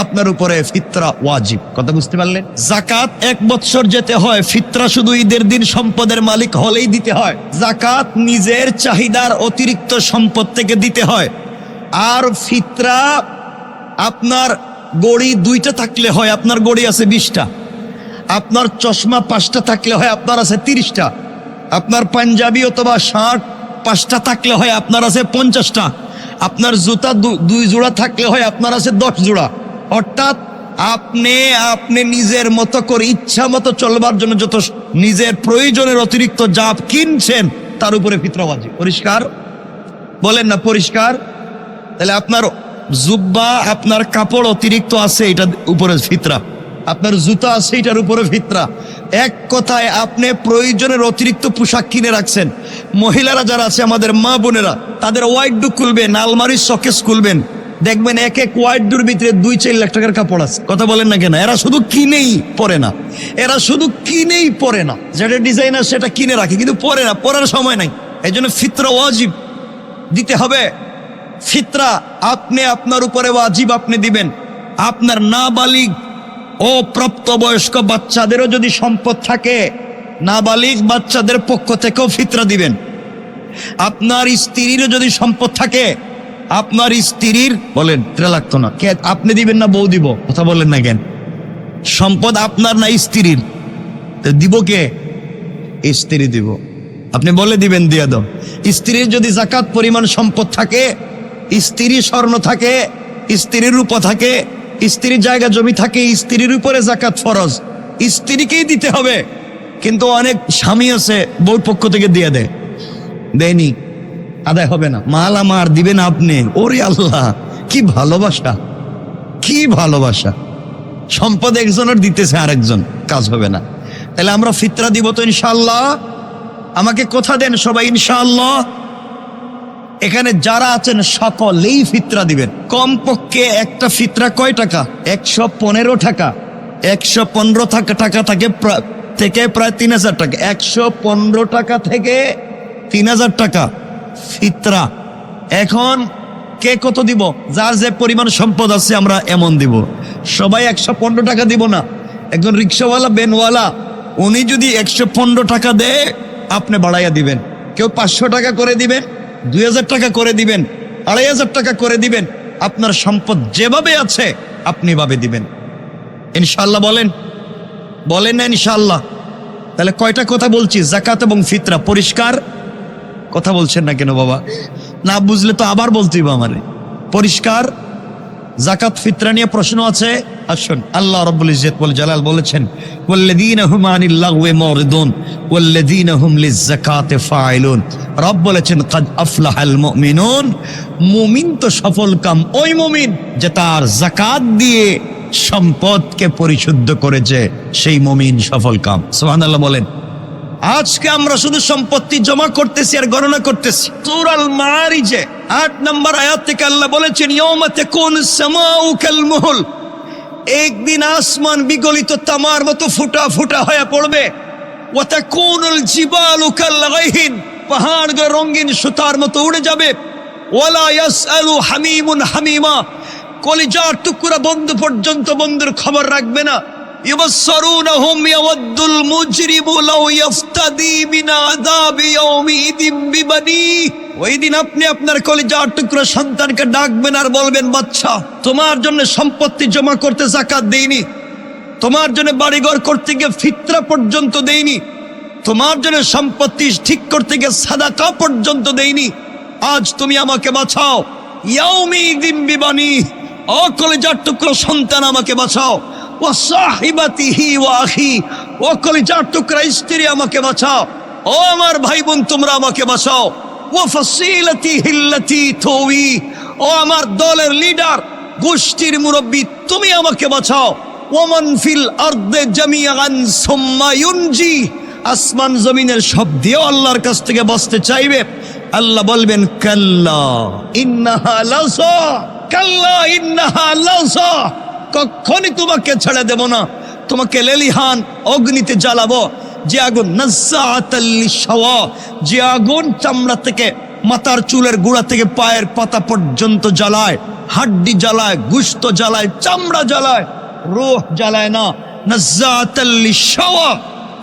আপনার উপরে ফিতরা ওয়াজিব। কথা বুঝতে পারলেন? যাকাত 1 বৎসর যেতে হয়, ফিতরা শুধু ঈদের দিন সম্পদের মালিক হলেই দিতে হয়। যাকাত নিজের চাহিদার অতিরিক্ত সম্পদ থেকে দিতে হয়। আর ফিতরা আপনার গড়ি 2টা থাকলে হয়, আপনার গড়ি আছে 20টা। আপনার চশমা 5টা থাকলে হয়, আপনার আছে 30টা। আপনার পাঞ্জাবি অথবা শার্ট 5টা থাকলে হয়, আপনার আছে 50টা। আপনার জুতা 2 জোড়া থাকলে হয়, আপনার আছে 10 জোড়া। অর্থাৎ আপনি নিজের মতো করে ইচ্ছা মতো চলবার জন্য যত নিজের প্রয়োজনের অতিরিক্ত যা কিনছেন তার উপরে ফিতরা ওয়াজিব। পরিষ্কার? বলেন না পরিষ্কার? তাহলে আপনার জুব্বা, আপনার কাপড় অতিরিক্ত আছে, এটার উপরে ফিতরা। আপনার জুতা আছে, এটার উপরে ফিতরা। এক কথায় আপনি প্রয়োজনের অতিরিক্ত পোশাক কিনে রাখছেন। মহিলারা যারা আছে, আমাদের মা বোনেরা, তাদের ওয়াইড ডু খুলবেন, আলমারির শোকেস খুলবেন, দেখবেন এক এক ওয়াইড ডুর ভিতরে 2-4 লাখ টাকার কাপড় আছে। কথা বলেন না কেন? এরা শুধু কিনেই পরে না, এরা শুধু কিনেই পরে না। যেটা ডিজাইনার সেটা কিনে রাখে, কিন্তু পরে না, পরার সময় নাই। এই জন্য ফিতরা ওয়াজিব দিতে হবে। ফিতরা আপনি আপনার উপরে ওয়াজিব আপনি দিবেন। আপনার নাবালিগ ও প্রাপ্তবয়স্ক বাচ্চাদেরও যদি সম্পদ থাকে, নাবালিগ বাচ্চাদের পক্ষ থেকেও ফিতরা দিবেন। আপনার স্ত্রীরও যদি সম্পদ থাকে, আপনার স্ত্রীর, বলেন ফিতরা লাগতো না, কে আপনি দিবেন না বউ দিব? কথা বলেন না কেন? সম্পদ আপনার না স্ত্রীর, দিব কে? স্ত্রী দিব। আপনি বলে দিবেন দিয়ে দাও। স্ত্রীর যদি যাকাত পরিমাণ সম্পদ থাকে, স্ত্রী স্বর্ণ থাকে, স্ত্রীর রূপা থাকে, স্ত্রীর জায়গা জমি থাকে, স্ত্রীর উপরে যাকাত ফরজ, স্ত্রীকেই দিতে হবে। কিন্তু অনেক স্বামী আছে বউর পক্ষ থেকে দিয়ে দেয়, দেয়নি, আদায় হবে না, মাল আমার দিবেন আপনি। ওরে আল্লাহ, কি ভালোবাসা, কি ভালোবাসা! সম্পদ একজনের দিতেছে আরেকজন, কাজ হবে না। তাহলে আমরা ফিতরা দিব তো ইনশাআল্লাহ? আমাকে কথা দেন সবাই ইনশাআল্লাহ। এখানে যারা আছেন সকলেই ফিতরা দিবেন। কমপক্ষে একটা ফিতরা কয় টাকা? 115 টাকা। 115 টাকা থেকে প্রায় 3000 টাকা। 115 টাকা থেকে 3000 টাকা ফিতরা। এখন কে কত দিব? যার যে পরিমাণ সম্পদ আছে আমরা এমন দিব। সবাই 115 টাকা দিব না। একজন রিক্সাওয়ালা, ভ্যানওয়ালা, উনি যদি 115 টাকা দেয়, আপনি বাড়াইয়া দিবেন। কেউ 500 টাকা করে দিবেন, 2000 টাকা করে দিবেন, 2500 টাকা করে দিবেন। আপনার সম্পদ যেভাবে আছে আপনি ভাবে দিবেন ইনশাআল্লাহ। বলেন, বলেন না ইনশাআল্লাহ? তাহলে কয়টা কথা বলছি? যাকাত এবং ফিতরা। পরিষ্কার? কথা বলছেন না কেন বাবা? না বুঝলে তো আবার বলতেই বা আমারে। পরিষ্কার? যাকাত ফিতরা নিয়ে প্রশ্ন আছে, আসুন। আল্লাহ রাব্বুল ইজ্জত ওয়াল জালাল বলেছেন, ওয়াল্লাযীনা হুম আনিল লাগওয়ি মুরিদুন ওয়াল্লাযীনা হুম লিয-যাকাতি ফাইলুন। রব বলেছেন, কাদ আফলাহাল মুমিনুন। মুমিন তো সফলকাম ওই মুমিন যে তার যাকাত দিয়ে সম্পদকে পরিশুদ্ধ করেছে, সেই মুমিন সফলকাম। সুবহানাল্লাহ বলেন। আজকে আমরা শুধু সম্পত্তি জমা করতেছি আর গণনা করতেছি। সূরা আল মাআরিজে ৮ নম্বর আয়াত থেকে আল্লাহ বলেছেন, ইয়াউমা তাকুনুস সামাউ কাল মুহল, একদিন আসমান বিগলিত তামার মতো ফুটা ফুটা হয়ে পড়বে। ওয়া তাকুনুল জিবালু কাল গাইহিন, পাহাড়গুলো রঙিন সুতার মতো উড়ে যাবে। ওয়ালা ইয়াসআলু হামিমুন হামিমা, কলিজার টুকরা বন্ধু পর্যন্ত বন্ধুর খবর রাখবে না। ইউবাসসিরুনহুম ইয়াওয়াদ্দুল মুজরিমু লাউ ইফতাদি মিন আযাবি ইয়াউমিদিন বিবানি, ওই দিন আপনি আপনার কলিজার টুকরা সন্তানকে ডাকবেন আর বলবেন, বাচ্চা তোমার জন্য সম্পত্তি জমা করতে যাকাত দেইনি, তোমার জন্য বাড়িঘর করতে গিয়ে ফিতরা পর্যন্ত দেইনি, তোমার জন্য সম্পত্তি ঠিক করতে গিয়ে সাদাকা পর্যন্ত দেইনি, আজ তুমি আমাকে বাঁচাও। ইয়াউমিদিন বিবানি, ও কলিজার টুকরা সন্তান আমাকে বাঁচাও। ওয়া সাহিবাতিহি ওয়া আখি, ও কলিজার টুকরা স্ত্রী আমাকে বাঁচাও। ও আমার ভাই বোন তোমরা আমাকে বাঁচাও। ওয়া ফাসিলাতিহি আল্লাতী তুওয়ি, ও আমার দলের লিডার গোষ্ঠীর মুরব্বী তুমি আমাকে বাঁচাও। ওয়ামান ফিল আরদি জামিআন সুম্মা ইউনজি, আসমান জমিনের সব দিয়ে আল্লাহর কাছ থেকে বাঁচতে চাইবে। আল্লাহ বলবেন, কাল্লা ইন্নাহা লাযা, কাল্লা ইন্নাহা লাযা, কখনই তোমাকে ছেড়ে দেব না, তোমাকে লেলিহান অগ্নিতে জ্বালাবো। যে আগুন নাজ্জাআতাল লিশওয়া, যে আগুন চামড়া থেকে মাথার চুলের গোড়া থেকে পায়ের পাতা পর্যন্ত জ্বালায়, হাড্ডি জ্বালায়, গোশত জ্বালায়, চামড়া জ্বালায়, রূহ জ্বালায় না। নাজ্জাআতাল লিশওয়া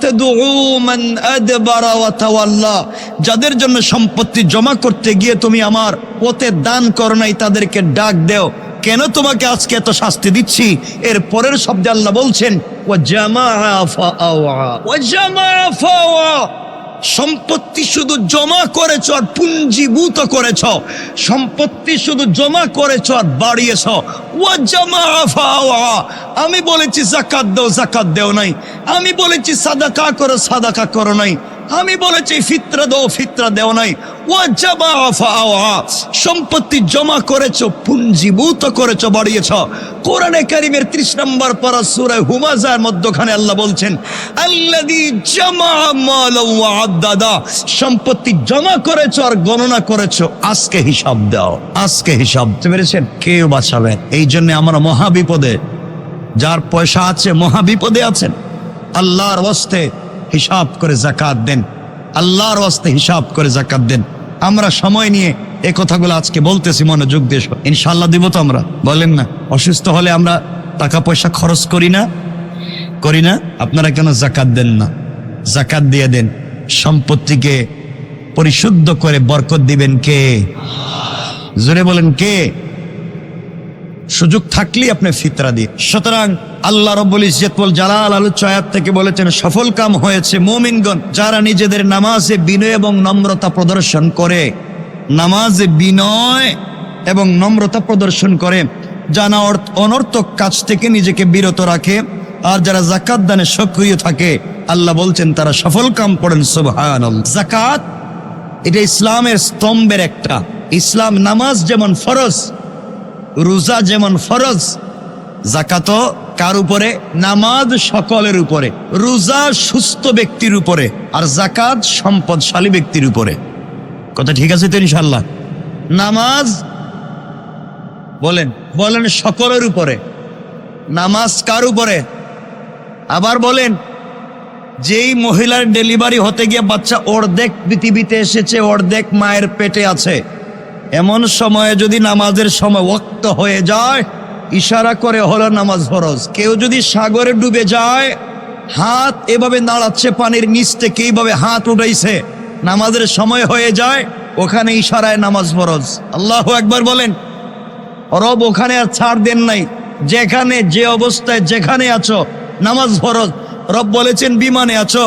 তাদউ মান আদবারা ওয়া তাওয়াল্লা, যাদের জন্য সম্পত্তি জমা করতে গিয়ে তুমি আমার পথে দান করো নাই তাদেরকে ডাক দেও। কেন তোমাকে আজকে এত শাস্তি দিচ্ছি? এর পরের শব্দে আল্লাহ বলছেন, ওয়া জামাআ ফাআওয়া, ওয়া জামাআ ফাআওয়া, সম্পত্তি শুধু জমা করেছ আর পুঞ্জীভূত করেছ, সম্পত্তি শুধু জমা করেছ আর বাড়িয়েছ। ওয়া জামাআ ফাআওয়া, আমি বলেছি যাকাত দাও, যাকাত দেও নাই, আমি বলেছি সাদাকা করো, সাদাকা করো নাই, আমি বলেছি ফিতরা দাও, ফিতরা দেও নাই। ওয়া জামাআ ফাআওয়া, সম্পত্তি জমা করেছো, পুঞ্জীভূত করেছো, বাড়িয়েছো। কোরআনে কারীমের 30 নম্বর পারা সূরা হুমাযার মধ্যখানে আল্লাহ বলছেন, আল্লাযী জামাআ মালান ওয়া আদ্দাদা, সম্পত্তি জমা করেছো আর গণনা করেছো, আজকে হিসাব দাও, আজকে হিসাব। পেরেছেন? কেউ বাঁচাবেন। এই জন্য আমরা মহাবিপদে, যার পয়সা আছে মহাবিপদে আছেন। আল্লাহর ওয়াস্তে হিসাব করে যাকাত দেন, আল্লাহর ওয়াস্তে হিসাব করে যাকাত দেন। আমরা সময় নিয়ে এই কথাগুলো আজকে বলতেছি, মনোযোগ দিয়ে ইনশাআল্লাহ দিব তো। আমরা বলেন না, অসুস্থ হলে আমরা টাকা পয়সা খরচ করি না, করি না? আপনারা কেন যাকাত দেন না? যাকাত দিয়ে দেন। সম্পত্তিকে পরিশুদ্ধ করে বরকত দিবেন কে? জোরে বলেন কে? সুযোগ থাকলেই আপনি ফিতরা দিন। সুতরাং আল্লাহ রাব্বুল ইজ্জতুল জালাল আলোচ্য আয়াত থেকে বলেছেন, সফল কাম হয়েছে মুমিনগণ যারা নিজেদের নামাজে বিনয় এবং নম্রতা প্রদর্শন করে, নামাজে বিনয় এবং নম্রতা প্রদর্শন করে, জানা অনর্থক কাজ থেকে নিজেকে বিরত রাখে, আর যারা যাকাত দানে সক্রিয় থাকে, আল্লাহ বলছেন তারা সফল কাম করেন। সুবহানাল্লাহ। যাকাত এটা ইসলামের স্তম্ভের একটা। ইসলাম নামাজ যেমন ফরজ, রোজা যেমন ফরজ, যাকাতও কার উপরে? নামাজ সকলের উপরে, রোজা সুস্থ ব্যক্তির উপরে, আর যাকাত সম্পদশালী ব্যক্তির উপরে। কথা ঠিক আছে তো ইনশাআল্লাহ? নামাজ বলেন বলেন সকলের উপরে, নামাজ কার উপরে? আবার বলেন, যেই মহিলার ডেলিভারি হতে গিয়ে বাচ্চা অর্ধেক পৃথিবীতে এসেছে, অর্ধেক মায়ের পেটে আছে, এমন সময়ে যদি নামাজের সময় ওয়াক্ত হয়ে যায়, ইশারা করে হলো নামাজ ফরজ। কেউ যদি সাগরে ডুবে যায়, হাত এভাবে নাড়াচ্ছে পানির নিচ থেকে, এইভাবে হাত উঠাইছে, নামাজের সময় হয়ে যায়, ওখানে ইশারায় নামাজ ফরজ। আল্লাহু আকবার বলেন। রব ওখানে আর ছাড় দেন নাই, যেখানে যে অবস্থায় যেখানে আছো নামাজ ফরজ। রব বলেছেন বিমানে আছো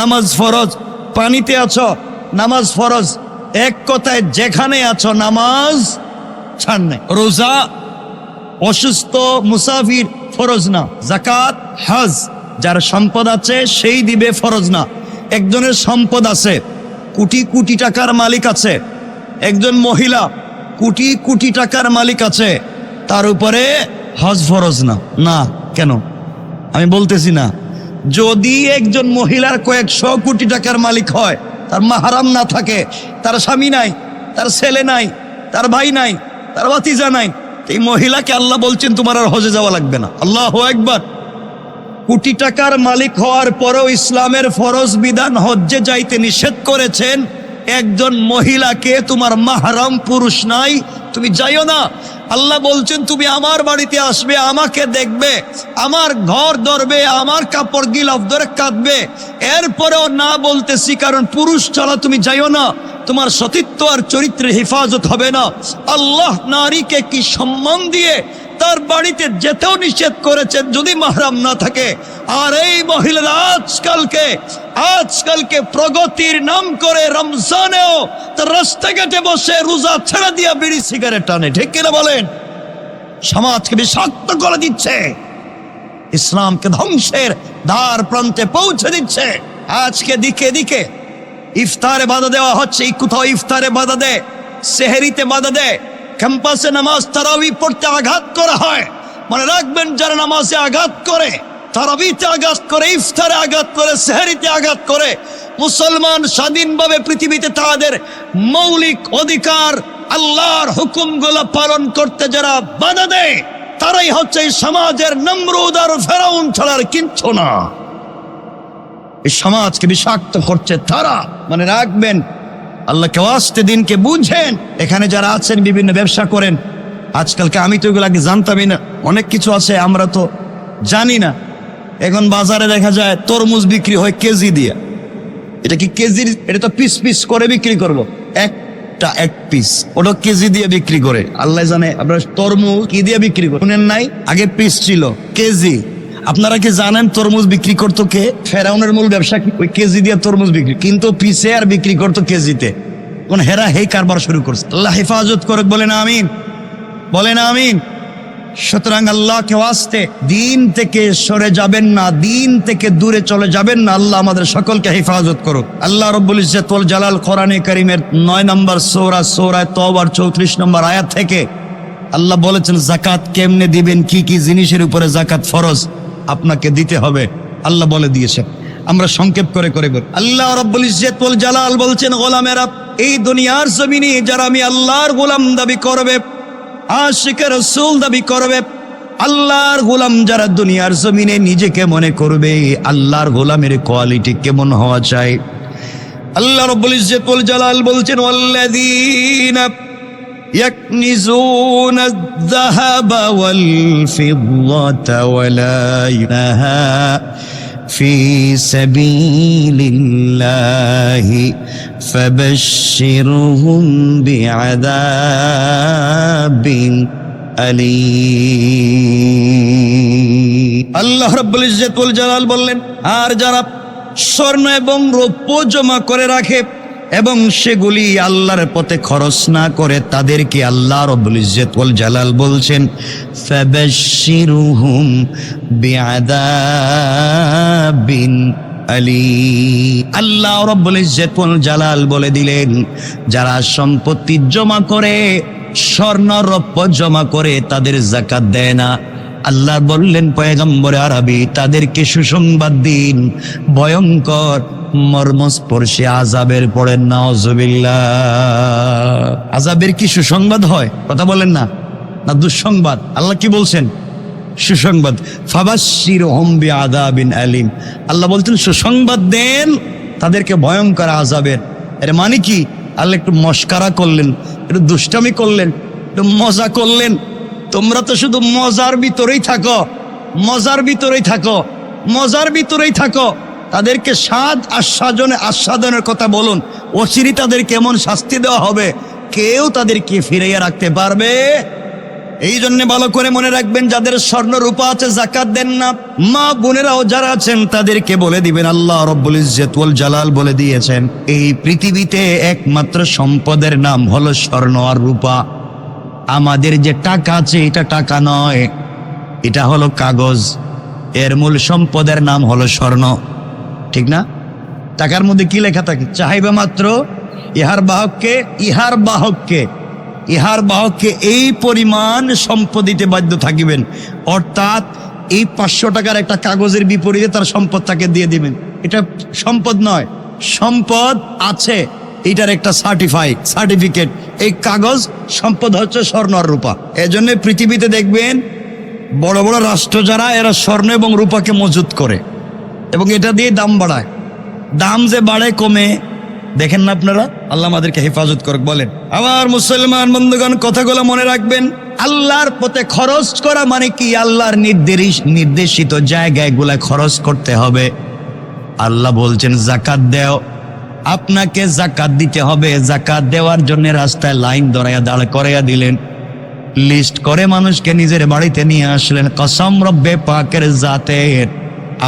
নামাজ ফরজ, পানিতে আছো নামাজ ফরজ, এক কথায় যেখানে আছো নামাজ ছাড় নাই। রোজা অসুস্থ মুসাফির ফরজ না। যাকাত, হজ যার সম্পদ আছে সেই দিবে, ফরজ না। একজনের সম্পদ আছে, কোটি কোটি টাকার মালিক আছে, একজন মহিলা কোটি কোটি টাকার মালিক আছে, তার উপরে হজ ফরজ না। না কেন? আমি বলতেছি না, যদি একজন মহিলার কয়েকশো কোটি টাকার মালিক হয়, তার মাহারাম না থাকে, তার স্বামী নাই, তার ছেলে নাই, তার ভাই নাই, তার ভাতিজা নাই, এই মহিলাকে আল্লাহ বলছেন তোমার আর হজে যাওয়া লাগবে না। আল্লাহু আকবার। কোটি টাকার মালিক হওয়ার পরেও ইসলামের ফরজ বিধান হজ্জে যাইতে নিষেধ করেছেন। একজন মহিলাকে তোমার মাহরাম পুরুষ নাই, তুমি যাইও না। আল্লাহ বলছেন তুমি আমার বাড়িতে আসবে, আমাকে দেখবে, আমার ঘর ধরবে, আমার কাপড় গিলাফ ধরে কাঁদবে, এরপরেও না বলতেছি কারণ পুরুষ ছাড়া তুমি যাইও না, তোমার সতীত্ব আর চরিত্রের হেফাজত হবে না। আল্লাহ নারীকে কি সম্মান দিয়ে তার বাড়িতে যেতেও নিষেধ করেছেন যদি মাহরাম না থাকে। আর এই মহিলারা আজকালকে প্রগতির নাম করে রমজানেও তার রাস্তাঘাটে বসে রোজা ছেড়ে দিয়া বিড়ি সিগারেট টানে, ঠিক কিনা বলেন? সমাজকে বিষাক্ত করে দিচ্ছে, ইসলামকে ধ্বংসের দ্বার প্রান্তে পৌঁছে দিচ্ছে। আজকে দিকে দিকে ইফতারে বাধা দেওয়া হচ্ছে, কোথাও ইফতারে বাধা দেয়, সেহরিতে বাধা দেয়, ক্যাম্পাসে নামাজ তারাবি পড়তে আঘাত করা হয়। মনে রাখবেন, যারা নামাজে আঘাত করে, তারাবিতে আঘাত করে, ইফতারে আঘাত করে, সেহরিতে আঘাত করে, মুসলমান স্বাধীনভাবে পৃথিবীতে তাদের মৌলিক অধিকার আল্লাহর হুকুমগুলো পালন করতে যারা বাধা দেয়, তারাই হচ্ছে এই সমাজের নমরুদ আর ফেরাউন ছাড়ার কিচ্ছু না। এই সমাজকে বিষাক্ত করছে তারা। মনে রাখবেন, আল্লাহকে ওয়াস্তে দিনকে বুঝেন। এখানে যারা আছেন বিভিন্ন ব্যবসা করেন, আজকালকে আমি তো এগুলো আগে জানতামই না, অনেক কিছু আছে আমরা তো জানি না। এখন বাজারে দেখা যায় তরমুজ বিক্রি হয় কেজি দিয়ে। এটা কি কেজির? এটা তো পিস পিস করে বিক্রি করব, একটা এক পিস, ওটা কেজি দিয়ে বিক্রি করে। আল্লাহ জানে আপনার তরমুজ কি দিয়ে বিক্রি করে। শুনেন নাই, আগে পিস ছিল, কেজি। আপনারা কি জানেন তরমুজ বিক্রি করতো কে? ফেরাউনের মূল ব্যবসা কি? ওই কেজি দিয়ে তরমুজ বিক্রি, কিন্তু পিসে আর বিক্রি করতো কেজিতে। কোন হেরা হেই কারবার শুরু করছে। আল্লাহ হেফাজত করুক, বলেন আমিন, বলেন আমিন। সুতরাং আল্লাহকে ওয়াস্তে দিন থেকে সরে যাবেন না, দিন থেকে দূরে চলে যাবেন না। আল্লাহ আমাদের সকলকে হেফাজত করুক। আল্লাহ রাব্বুল ইজ্জত ওয়াল জালাল কোরআনে কারীমের 9 নম্বর সূরা তাওবার 34 নম্বর আয়াত থেকে আল্লাহ বলেছেন যাকাত কেমনে দিবেন, কি কি জিনিসের উপরে যাকাত ফরজ আপনাকে দিতে হবে আল্লাহ বলে দিয়েছে। আমরা সংক্ষেপ করে করে বলি। আল্লাহ রাব্বুল ইজ্জত ওয়াল জালাল বলছেন, গোলামেরা, এই দুনিয়ার জমিনে যারা আমি আল্লাহর গোলাম দাবি করবে, আশিকে রাসূল দাবি করবে, আল্লাহর গোলাম যারা দুনিয়ার জমিনে নিজেকে মনে করবে, আল্লাহর গোলামের কোয়ালিটি কেমন হওয়া চাই? আল্লাহ রাব্বুল ইজ্জত ওয়াল জালাল বলছেন, ওয়াল্লাযীনা يكنزون الذهب والفضة ولا ينها في سبيل الله فبشرهم بعذاب أليم। আল্লাহ রাব্বুল ইজ্জত ওয়াল জালাল বললেন, আর যারা স্বর্ণ এবং রৌপ্য জমা করে রাখে এবং সেগুলি আল্লাহর পথে খরচ না করে, তাদেরকে আল্লাহ রাব্বুল ইজ্জত ওয়াল জালাল বলছেন ফাবাশশিরুহুম বিআযাবিন আলীম। আল্লাহ রাব্বুল ইজ্জত ওয়াল জালাল বলে দিলেন, যারা সম্পত্তি জমা করে, স্বর্ণ রৌপ্য জমা করে, তাদের যাকাত দেয় না, আল্লাহ বললেন পয়গম্বরে আরবি তাদেরকে সুসংবাদ দিন ভয়ঙ্কর মর্মস্পর্শী আযাবের। পড়েন নাউযুবিল্লাহ। আযাবের কি সুসংবাদ হয়? কথা বলেন না, না দুঃসংবাদ? আল্লাহ কি বলছেন? সুসংবাদ। ফাবাশশিরহুম বিআযাবিন আলীম। আল্লাহ বলছেন সুসংবাদ দেন তাদেরকে ভয়ঙ্কর আযাবের। এর মানে কি? আল্লাহ একটু মস্কারা করলেন, একটু দুষ্টামি করলেন, একটু মজা করলেন। তোমরা তো শুধু মজার ভিতরেই থাকো, মজার ভিতরেই থাকো, মজার ভিতরেই থাকো। তাদেরকে আস্বাদনের কথা বলুন, অচিরেই তাদের কেমন শাস্তি দেওয়া হবে কেউ তাদেরকে ফিরাইয়া রাখতে পারবে? এই জন্য ভালো করে মনে রাখবেন, যাদের স্বর্ণ রূপা আছে যাকাত দেন না, মা বোনেরাও যারা আছেন তাদেরকে বলে দিবেন, আল্লাহ রাব্বুল ইজ্জত ওয়াল জালাল বলে দিয়েছেন এই পৃথিবীতে একমাত্র সম্পদের নাম হলো স্বর্ণ আর রূপা। আমাদের যে টাকা আছে এটা টাকা নয়, এটা হলো কাগজ। এর মূল সম্পদের নাম হলো স্বর্ণ, ঠিক না? টাকার মধ্যে কি লেখা থাকে? চাহিবে মাত্র ইহার বাহককে, ইহার বাহককে, ইহার বাহককে এই পরিমাণ সম্পদ দিতে বাধ্য থাকিবেন। অর্থাৎ এই 500 টাকার একটা কাগজের বিপরীতে তার সম্পদ তাকে দিয়ে দিবেন। এটা সম্পদ নয়, সম্পদ আছে, এটার একটা সার্টিফিকেট। এই কাগজ সম্পদ হচ্ছে স্বর্ণ আর রূপা। এজন্য পৃথিবীতে দেখবেন বড় বড় রাষ্ট্র যারা, এরা স্বর্ণ এবং রূপাকে মজুত করে এবং এটা দিয়ে দাম বাড়ায়। দাম যে বাড়ে কমে দেখেন না আপনারা। আল্লাহ আমাদেরকে হেফাজত করুক। বলেন আমার মুসলমান বন্ধুগণ, কথাগুলো মনে রাখবেন। আল্লাহর পথে খরচ করা মানে কি? আল্লাহর নির্দেশিত জায়গায় গুলা খরচ করতে হবে। আল্লাহ বলছেন জাকাত দেও, আপনাকে জাকাত দিতে হবে। জাকাত দেওয়ার জন্য রাস্তায় লাইন ধরাইয়া দাঁড় করাইয়া দিলেন, লিস্ট করে মানুষকে নিজের বাড়িতে নিয়ে আসলেন। কসম রব্বে পাকের জাতের,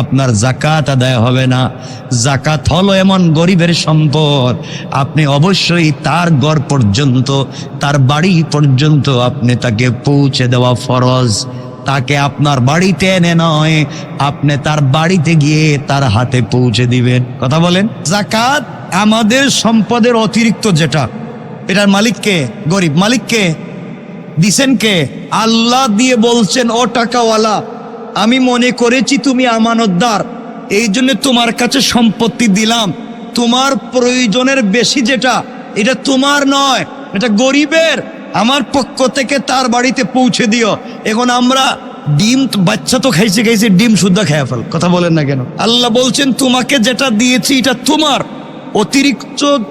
আপনার জাকাত আদায় হবে না। জাকাত হলো এমন গরিবের সম্পদ, আপনি অবশ্যই তার ঘর পর্যন্ত, তার বাড়ি পর্যন্ত আপনি তাকে পৌঁছে দেওয়া ফরজ। তাকে আপনার বাড়িতে এনে নয়, আপনি তার বাড়িতে গিয়ে তার হাতে পৌঁছে দিবেন। কথা বলেন। জাকাত আমাদের সম্পদের অতিরিক্ত যেটা, এটার মালিককে, গরিব মালিককে দিছেন কে? আল্লাহ দিয়ে বলছেন, ও টাকাওয়ালা, আমি মনে করেছি তুমি আমানতদার, এই জন্য তোমার কাছে সম্পত্তি দিলাম। তোমার প্রয়োজনের বেশি যেটা, এটা তোমার নয়, এটা গরিবের। আমার পক্ষ থেকে তার বাড়িতে পৌঁছে দিও। এখন আমরা ডিম, বাচ্চা তো খাইছে ডিম শুদ্ধ খেয়ে ফেল। কথা বলেন না কেন? আল্লাহ বলছেন তোমাকে যেটা দিয়েছি এটা তোমার,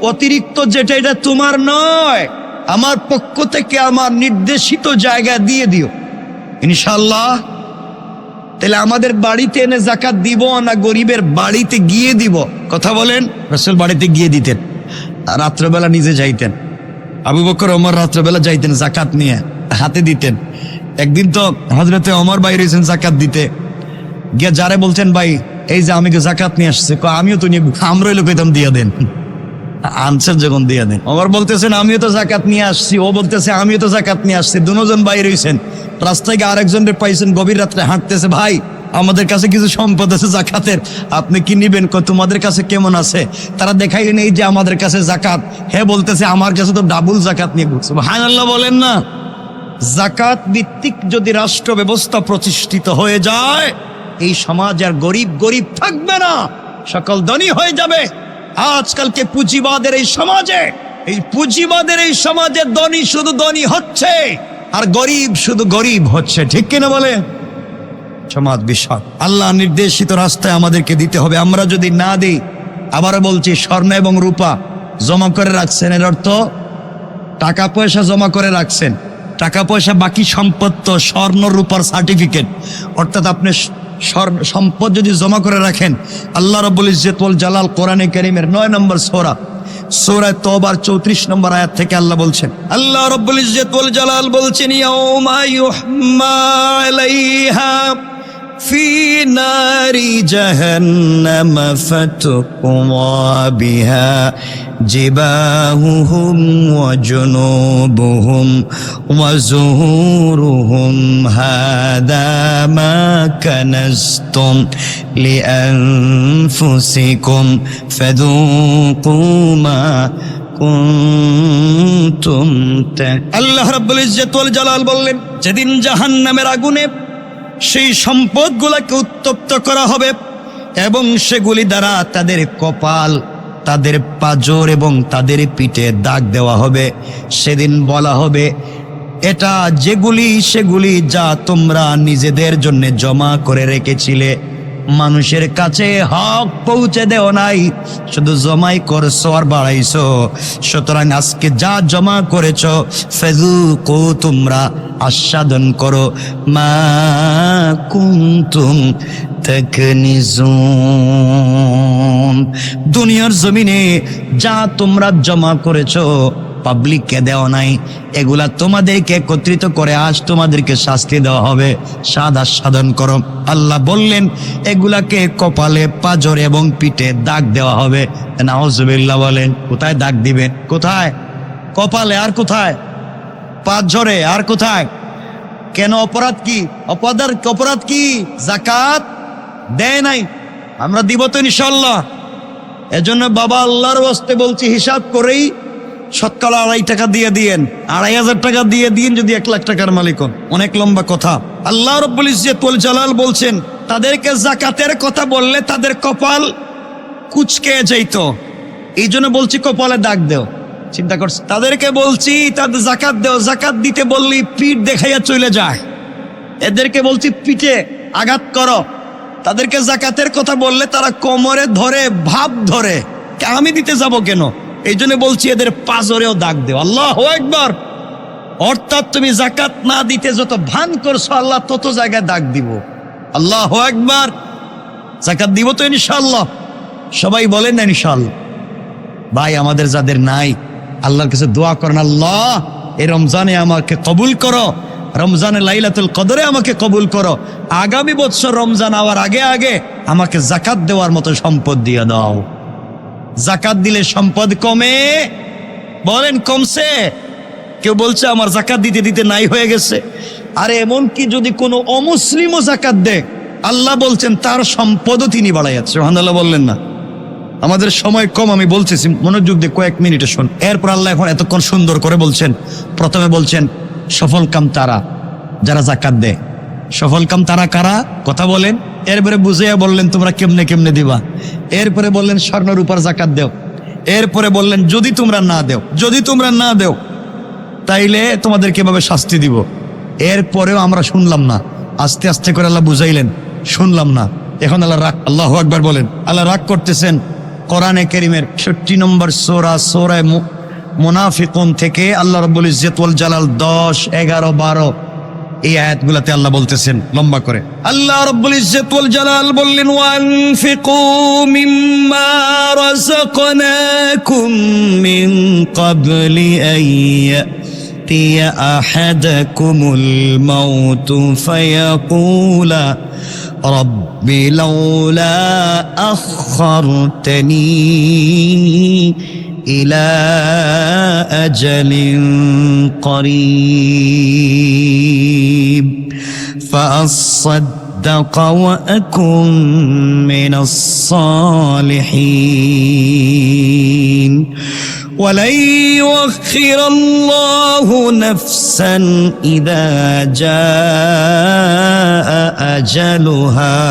অতিরিক্ত যেটা এটা তোমার নয়, আমার পক্ষ থেকে আমার নির্দেশিত জায়গায় দিয়ে দিও ইনশাআল্লাহ। তাহলে আমাদের বাড়িতে এনে জাকাত দিব না গরিবের বাড়িতে গিয়ে দিব? কথা বলেন। রাসূল বাড়িতে গিয়ে দিতেন, রাত্রেবেলা নিজে যাইতেন। আবু বকর ওমর রাত্রেবেলা যাইতেন, জাকাত নিয়ে হাতে দিতেন। একদিন তো হযরতে ওমর বাইরে হয়েছেন জাকাত দিতে গিয়ে, যারে বলছেন ভাই এই যে আমি জাকাত নিয়ে আসছি, আমিও তো নিয়ে, আমরা লোক কইতাম দিয়ে দেন। আনছেন যখন দিয়ে দেন। ওমর বলতেছেন আমিও তো জাকাত নিয়ে আসছি, ও বলতেছে আমিও তো জাকাত নিয়ে আসছি। দুজন বাইরে হয়েছেন, রাস্তায় গিয়ে আরেকজনের পাইছেন গভীর রাত্রে হাঁটতেছে, ভাই আমাদের কাছে কিছু সম্পদ আছে জাকাতের, আপনি কি নিবেন? তোমাদের কাছে কেমন আছে? তারা দেখাইলেন এই যে আমাদের কাছে জাকাত। হে বলতেছে আমার কাছে তো ডাবল জাকাত নিয়ে ঘুরছে। সুবহানাল্লাহ বলেন না। জাকাত ভিত্তিক যদি রাষ্ট্র ব্যবস্থা প্রতিষ্ঠিত হয়ে যায়, এই সমাজ আর গরিব থাকবে না, সকল ধনী হয়ে যাবে। আজকালকে পুঁজিবাদের এই সমাজে ধনী শুধু ধনী হচ্ছে আর গরিব শুধু গরিব হচ্ছে। ঠিক কিনা বলে? সমাজ বিষয়। আল্লাহ নির্দেশিত রাস্তায় আমাদেরকে দিতে হবে। আমরা যদি না দিই, আবারও বলছি, স্বর্ণ এবং রূপা জমা করে রাখছেন, এর অর্থ টাকা পয়সা জমা করে রাখছেন। টাকা পয়সা বাকি সম্পদ তো স্বর্ণ রূপার সার্টিফিকেট, অর্থাৎ আপনি সম্পদ যদি জমা করে রাখেন, আল্লাহ রাব্বুল ইজ্জত ওয়াল জালাল কোরআনে কারীমের 9 নম্বর সূরা তওবার 34 নম্বর আয়াত থেকে আল্লাহ বলছেন, আল্লাহ রাব্বুল ইজ্জত ওয়াল জালাল বলছেন, ইয়াউমা ইউহমা আলাইহা ফি নারি জাহান্নাম ফাতুকুয়া বিহা জিবাহুহুম ওয়া জুনুবুহুম ওয়া যুহুরুহুম হাদা মা কানাজতুম লিআনফুসিকুম ফাযুকু মা কুনতুম। আল্লাহ রাব্বুল ইজ্জত ওয়াল জালাল বললেন, যেদিন জাহান্নামের আগুনে সেই সম্পদগুলোকে উত্তপ্ত করা হবে এবং সেগুলি দ্বারা তাদের কপাল, তাদের পাঁজর এবং তাদের পিঠে দাগ দেওয়া হবে। সেদিন বলা হবে, এটা সেগুলি যা তোমরা নিজেদের জন্য জমা করে রেখেছিলে, মানুষের কাছে হক পৌঁছে দেও নাই, শুধু জমাই করছো আর বাড়াইছো। সুতরাং আজকে যা জমা করেছো, ফাযুকু, তোমরা আস্বাদন করো, মা কুনতুম তাকনিজুন, দুনিয়ার জমিনে যা তোমরা জমা করেছো, পাবলিককে দেওয়া নাই, এগুলা তোমাদেরকে একত্রিত করে আজ তোমাদেরকে শাস্তি দেওয়া হবে, স্বাদ আস্বাদন করো। আল্লাহ বললেন এগুলাকে কপালে, পাঁজরে এবং পিঠে দাগ দেওয়া হবে। নাউজুবিল্লাহ বলেন। কোথায় দাগ দিবেন? কোথায়? কপালে। আর কোথায়? পাঁজরে। আর কোথায়? কেন? অপরাধ কি? অপরাধ কি? জাকাত দেয় নাই, আমরা দিব তো ইনশাআল্লাহ। এজন্য বাবা আল্লাহর ওয়াস্তে বলছি, হিসাব করেই শতকরা 2.5 টাকা দিয়ে দিয়েন, 2.500 টাকা দিয়ে দিন যদি 1 লাখ টাকার মালিক হন। অনেক লম্বা কথা। আল্লাহ রাব্বুল ইজ্জত ওয়াল জালাল বলছেন তাদেরকে যাকাতের কথা বললে তাদের কপাল কুঁচকে যাইত, এই জন্য বলছি কপালে দাগ দেও। চিন্তা করছে, তাদেরকে বলছি তাদের জাকাত দেও, জাকাত দিতে বললি পিঠ দেখাইয়া চলে যায়। এদেরকে বলছি পিঠে আঘাত করো। তাদেরকে জাকাতের কথা বললে তারা কোমরে ধরে, ভাব ধরে, আমি দিতে যাব কেন? এই জন্য বলছি এদের পাজরেও দাগ দেও। আল্লাহু আকবার। অর্থাৎ তুমি জাকাত না দিতে যত ভান করছো আল্লাহ তত জায়গায় দাগ দিব। আল্লাহু আকবার। জাকাত দিব তো ইনশাআল্লাহ, সবাই বলেন না ইনশাআল্লাহ। ভাই আমাদের যাদের নাই আল্লাহর কাছে দোয়া করেন, আল্লাহ এই রমজানে আমাকে কবুল করো, রমজানে লাইলাতুল কদরে আমাকে কবুল করো, আগামী বছর রমজান আওয়ার আগে আগে আমাকে জাকাত দেওয়ার মতো সম্পদ দিয়ে দাও। জাকাত দিলে সম্পদ কমে, বলেন কমছে? কেউ বলছে আমার জাকাত দিতে দিতে নাই হয়ে গেছে। আরে এমন কি যদি কোনো অমুসলিমও জাকাত দেয় আল্লাহ বলছেন তার সম্পদও তিনি বাড়াইয়াছে। সুবহানাল্লাহ বললেন না? আমাদের সময় কম, আমি বলতেছি মনোযোগ দিয়ে কয়েক মিনিটে শোন। এরপর আল্লাহ এখন এতক্ষণ সুন্দর করে বলছেন, প্রথমে বলছেন সফল কাম তারা যারা জাকাত দেয়। সফল কাম তারা কারা? কথা বলেন। এরপরে বুঝিয়ে বললেন তোমরা কেমনে কেমনে দিবা। এরপরে বললেন স্বর্ণ রূপার জাকাত দেও। এরপরে বললেন যদি তোমরা না দেও তাইলে তোমাদেরকে এভাবে শাস্তি দিব। এরপরেও আমরা শুনলাম না, আস্তে আস্তে করে আল্লাহ বুঝাইলেন, শুনলাম না। এখন আল্লাহ রাগ, আল্লাহু আকবার বলেন। আল্লাহ রাগ করতেছেন। কোরআনে কারীমের ৬৬ নম্বর সূরা, সূরা মুনাফিকুন থেকে আল্লাহ রাব্বুল ইজ্জত ওয়াল জালাল 10, 11, 12 এই আয়াতগুলোতে আল্লাহ বলতেছেন লম্বা করে। আল্লাহ রাব্বুল ইজ্জত ওয়াল জালাল বললেন ওয়ানফিকু মিম্মা রাযাকনাকুম মিন ক্বাবলি আইয়াতিয়া আহাদাকুমুল মাউতু ফায়াকুলা রব্বি লাউলা আখখারতানি ইলা আজালিন করিব فأصدق وأكن من الصالحين ولن يؤخر الله نفسا إذا جاء أجلها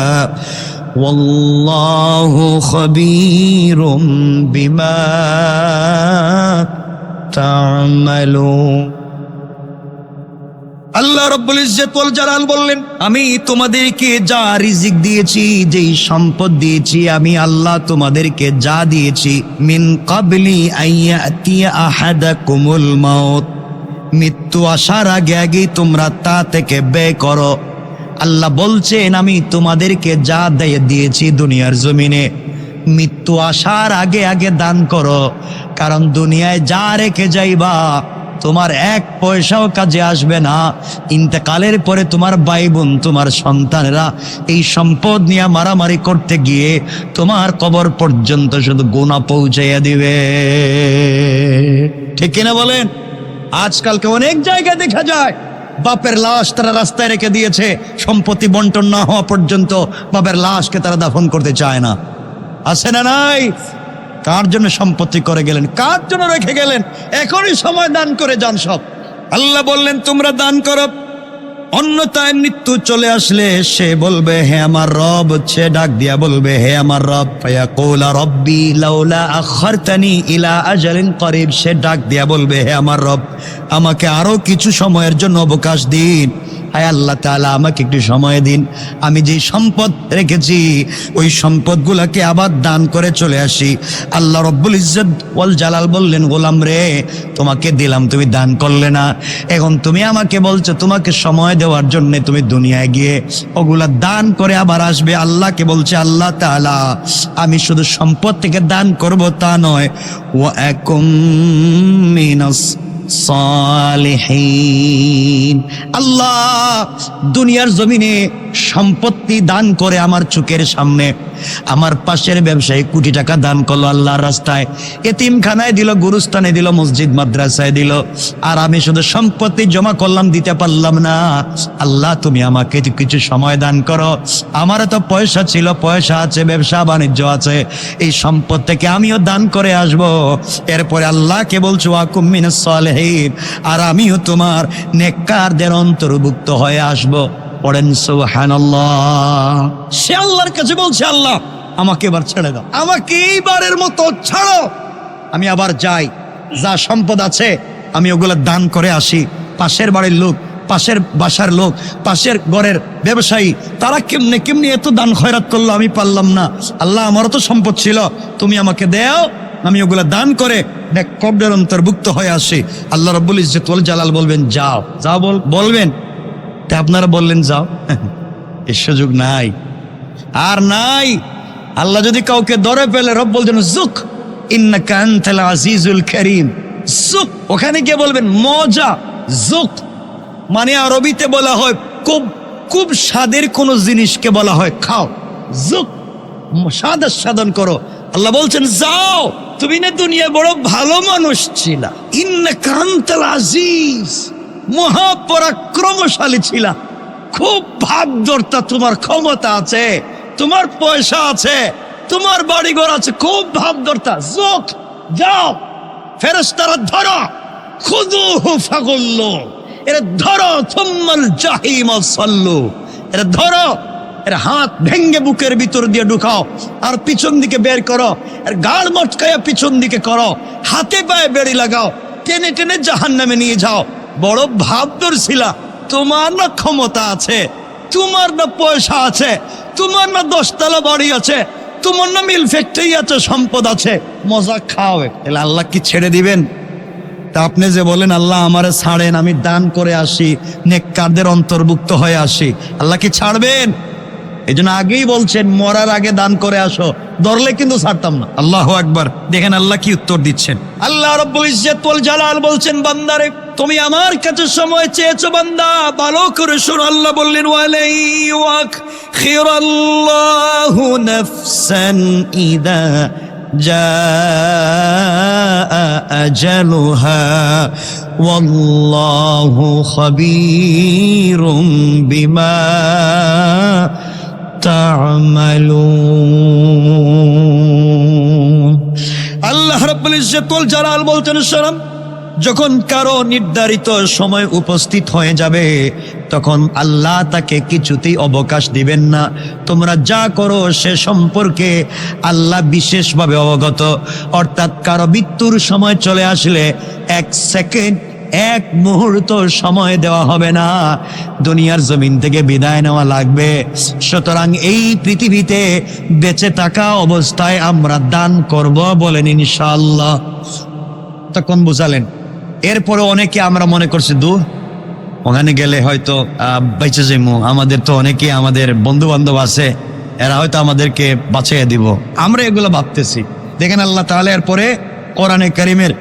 والله خبير بما تعملون। আল্লাহ রাব্বুল ইজ্জত ওয়াল জালাল বললেন আমি তোমাদেরকে যা রিজিক দিয়েছি, যেই সম্পদ দিয়েছি, আমি আল্লাহ তোমাদেরকে যা দিয়েছি, মিন ক্বাবলি আইয়াতিয়া আহাদাকুমুল মাউত, মৃত্যু আসার আগে আগে তোমরা তা থেকে ব্যয় করো। আল্লাহ বলছেন আমি তোমাদেরকে যা দিয়েছি দুনিয়ার জমিনে, মৃত্যু আসার আগে আগে দান করো। কারণ দুনিয়ায় যা রেখে যাইবা তোমার 1 পয়সাও কাজে আসবে না। ইন্তেকালের পরে তোমার ভাই বোন, তোমার সন্তানেরা এই সম্পদ নিয়ে মারামারি করতে গিয়ে তোমার কবর পর্যন্ত শুধু গুনাহ পৌঁছাইয়া দিবে। ঠিক কিনা বলেন? আজকালকে অনেক জায়গায় দেখা যায় বাপের লাশ তারা রাস্তায় রেখে দিয়েছে, সম্পত্তি বন্টন না হওয়া পর্যন্ত বাপের লাশকে তারা দাফন করতে চায় না। আছে না নাই? কার জন্য সম্পত্তি করে গেলেন? কার জন্য রেখে গেলেন? এখনই সময় দান করে যান সব। আল্লাহ বললেন তোমরা দান করো, অন্যথায় মৃত্যু চলে আসলে সে বলবে হে আমার রব, সে ডাক দিয়া বলবে হে আমার রব, ফায়াকুলা রব্বি লাউলা আখখারতানি ইলা আজালিন করিব, সে ডাক দিয়া বলবে হে আমার রব আমাকে আরো কিছু সময়ের জন্য অবকাশ দিন। হায় আল্লাহ তাআলা আমাকে একটু সময় দিন, আমি যে সম্পদ রেখেছি ওই সম্পদগুলোকে আবার দান করে চলে আসি। আল্লাহ রাব্বুল ইজ্জত ওয়াল জালাল বললেন গোলাম রে, তোমাকে দিলাম, তুমি দান করলে না, এখন তুমি আমাকে বলছো তোমাকে সময় দেওয়ার জন্য তুমি দুনিয়ায় গিয়ে ওগুলা দান করে আবার আসবে। আল্লাহকে বলছে আল্লাহ তাআলা আমি শুধু সম্পদ থেকে দান করব তা নয়, ওয়া আকুম মিনাস সালিহিন, আল্লাহ দুনিয়ার জমিনে সম্পত্তি দান করে আমার চোখের সামনে আমার পাশের ব্যবসায়ী কোটি টাকা দান করলো আল্লাহর রাস্তায়, এতিমখানায় দিল, গুরুস্থানে দিল, মসজিদ মাদ্রাসায় দিল, আর আমি শুধু সম্পত্তি জমা করলাম, দিতে পারলাম না। আল্লাহ তুমি আমাকে কিছু সময় দান করো, আমারও তো পয়সা ছিল, পয়সা আছে, ব্যবসা বাণিজ্য আছে, এই সম্পদ থেকে আমিও দান করে আসব। এরপরে আল্লাহকে বলছো ওয়াকুম মিনাস সালিহিন, আর আমিও তোমার নেককারদের অন্তর্ভুক্ত হয়ে আসব। পড়েন সুবহানাল্লাহ। সে আল্লাহর কাছে বলছে, আল্লাহ আমাকে এবার ছেড়ে দাও, আমাকে এইবারের মতো ছাড়ো, আমি আবার যাই, যা সম্পদ আছে আমি ওগুলো দান করে আসি। পাশের বাড়ির লোক, পাশের বাসার লোক, পাশের ঘরের ব্যবসায়ী, তারা কেমনে কেমনি এত দান খয়রাত করলো, আমি পারলাম না। আল্লাহ আমারও তো সম্পদ ছিল, তুমি আমাকে দাও, আমি ওগুলা দান করে নেককারদের অন্তর্ভুক্ত হয়ে আসি। আল্লাহ রাব্বুল ইজ্জত ওয়াল জালাল বলবেন যাও, যাও বলবেন, তা আপনারা বললেন যাও, এর সুযোগ নাই, আর নাই। আল্লাহ যদি কাউকে ধরে ফেলে, রব বলছেন জুক ইন্নাকা আনতাল আজিজুল কারীম, জুক। ওখানে গিয়ে বলবেন মজা, জুক মানে আরবিতে বলা হয় খুব খুব স্বাদের কোন জিনিসকে বলা হয় খাও, জুক, স্বাদ আস্বাদন করো। আল্লাহ বলছেন যাও, তুমি না দুনিয়া বড় ভালো মানুষ ছিলা, ইন্নাকা আনতাল আজিজ, মহাপরাক্রমশালী ছিলা, খুব ভাব ধরতা, তোমার ক্ষমতা আছে, তোমার পয়সা আছে, তোমার বাড়িঘর আছে, খুব ভাব ধরতা, জোক, যাও। ফেরেশতারা ধরো, খুযুহু ফাগুল্লু, এরা ধরো, থুম্মাল জাহিম সাল্লু, এরা ধরো, এর হাত ভেঙ্গে বুকের ভিতর দিয়ে ঢুকাও, আর পিছন দিকে বের করো, আর গাড় মটকায়া পিছন দিকে করো, হাতে পায়ে বেড়ি লাগাও, টেনে টেনে জাহান্নামে নিয়ে যাও। বড় ভাব ধরছিলা, তোমার না ক্ষমতা আছে, তোমার না পয়সা আছে, তোমার না 10 তলা বাড়ি আছে, তোমার না মিল ফ্যাক্টরি আছে, সম্পদ আছে, মজা খাও। তাহলে আল্লাহ কি ছেড়ে দিবেন? তা আপনি যে বলেন আল্লাহ আমারে ছাড়েন, আমি দান করে আসি, নেককারদের অন্তর্ভুক্ত হয়ে আসি, আল্লাহ কি ছাড়বেন? এই জন্য আগেই বলছেন মরার আগে দান করে আসো, ধরলে কিন্তু ছাড়তাম না। আল্লাহু আকবার। দেখেন আল্লাহ কি উত্তর দিচ্ছেন। আল্লাহ রাব্বুল ইজ্জত ওয়াল জালাল বলছেন, বান্দারে তুমি আমার কাছে সময় চেয়েছো, বান্দা ভালো করে শোনো। আল্লাহ বললেন ওয়ালাই ওয়াখিরাল্লাহু নাফসান ইদা জাআ আজালুহা ওয়াল্লাহু খাবীরুম বিমা তা'মালুন। আল্লাহ রাব্বুল ইজ্জত ওয়াল জালাল বলতেন, শোনো, যখন কারো নির্ধারিত সময় উপস্থিত হয়ে যাবে, তখন আল্লাহ তাকে কিছুতেই অবকাশ দিবেন না। তোমরা যা করো সে সম্পর্কে আল্লাহ বিশেষভাবে অবগত। অর্থাৎ কারো মৃত্যুর সময় চলে আসলে 1 সেকেন্ড, 1 মুহূর্ত সময় দেওয়া হবে না, দুনিয়ার জমিন থেকে বিদায় নেওয়া লাগবে। সুতরাং এই পৃথিবীতে বেঁচে থাকা অবস্থায় আমরা দান করব, বলেন ইনশাআল্লাহ। তখন বুঝালেন। এরপরে অনেকে আমরা মনে করছি ওখানে গেলে হয়তো বেঁচে যাইমু, আমাদের তো অনেকে আমাদের বন্ধু বান্ধব আছে, এরা হয়তো আমাদেরকে বাঁচিয়ে দিব, আমরা এগুলো ভাবতেছি। দেখেন আল্লাহ তাআলা এরপরে কোরআনে কারীমের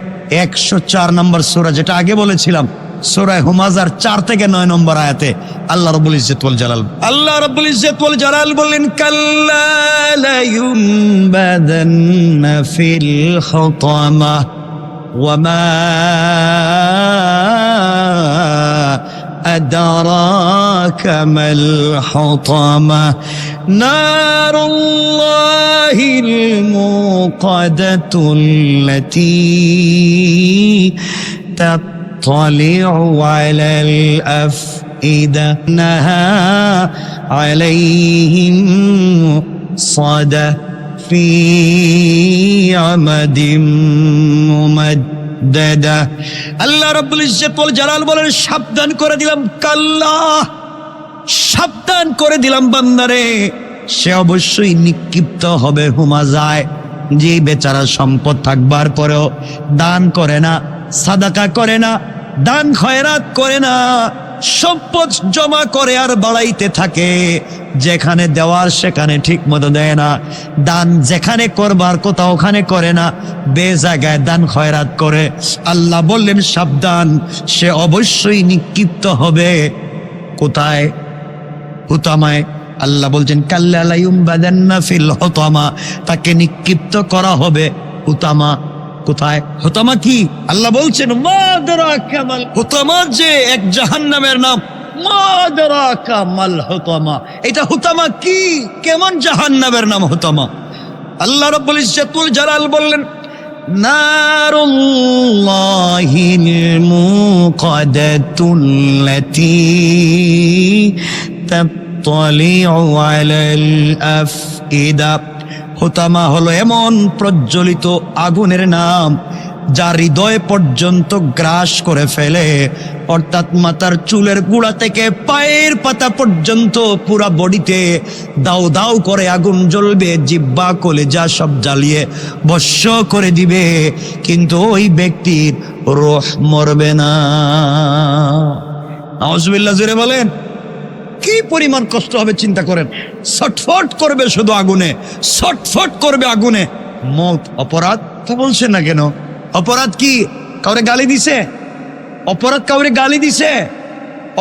104 নম্বর সূরা, যেটা আগে বলেছিলাম, সূরা হুমাযার 4 থেকে 9 নম্বর আয়াতে আল্লাহ রাব্বুল ইজ্জত ওয়াল জালাল বললেন, কাল্লা লা ইউনবাদান্না ফিল হুতামা ওয়ামা আদরাকা মাল হুতামা নারুল্লাহিল মুকাদাতুল্লাতী তাত্তালিউ আলাল আফইদা নাহা আলাইহিম সাদা ফি আমাদিম মুমাদ্দাদা। আল্লাহ রাব্বুল ইজ্জত ওয়াল জালাল বলেন, সাবধান করে দিলাম, কাল্লা, সাবধান করে দিলাম বান্দারে, সে অবশ্যই নিক্ষিপ্ত হবে হুমাজায়। যে বেচারা সম্পদ থাকবার পরেও দান করে না, সাদাকা করে না, দান খয়রাত করে না, সম্পদ জমা করে আর বাড়াইতে থাকে, যেখানে দেওয়ার সেখানে ঠিক মতো দেয় না, দান যেখানে করবার কথা ওখানে করে না, বে জায়গায় দান খয়রাত করে। আল্লাহ বললেন সাবধান, সে অবশ্যই নিক্ষিপ্ত হবে কোথায়? হুতামায়। আল্লাহ বলছেন কাল্লা লা ইউমবাদান্না ফিল হুতামা, তাকে নিক্ষিপ্ত করা হবে হুতামা। কোথায়? হুতামা কি? আল্লাহ বলছেন মা আদরাকা মাল হুতামা, যে এক জাহান্নামের নাম। মা আদরাকা মাল হুতামা, এটা হুতামা কি? কেমন জাহান্নামের নাম হুতামা? আল্লাহ রাব্বুল ইজ্জাতুল জালাল বললেন নারুল্লাহিল মুকাদ্দাতুল্লাতী তাত্তালিউ আলাল আফইদা। হুতামা হলো এমন প্রজ্বলিত আগুনের নাম যা হৃদয় পর্যন্ত গ্রাস করে ফেলে, অর্থাৎ মাথার চুলের গোড়া থেকে পায়ের পাতা পর্যন্ত পুরা বডিতে দাউ দাউ করে আগুন জ্বলবে, জিহ্বা কলিজা সব জ্বালিয়ে ভস্ম করে দিবে, কিন্তু ওই ব্যক্তির রূহ মরবে না। নাউজুবিল্লাহ, জোরে বলেন। কি পরিমাণ কষ্ট হবে চিন্তা করেন। ছটফট করবে শুধু আগুনে, ছটফট করবে আগুনে। মত অপরাধ তো বলছেন না কেন? অপরাধ কি? কাউরে গালি দিছে? অপরাধ কাউরে গালি দিছে?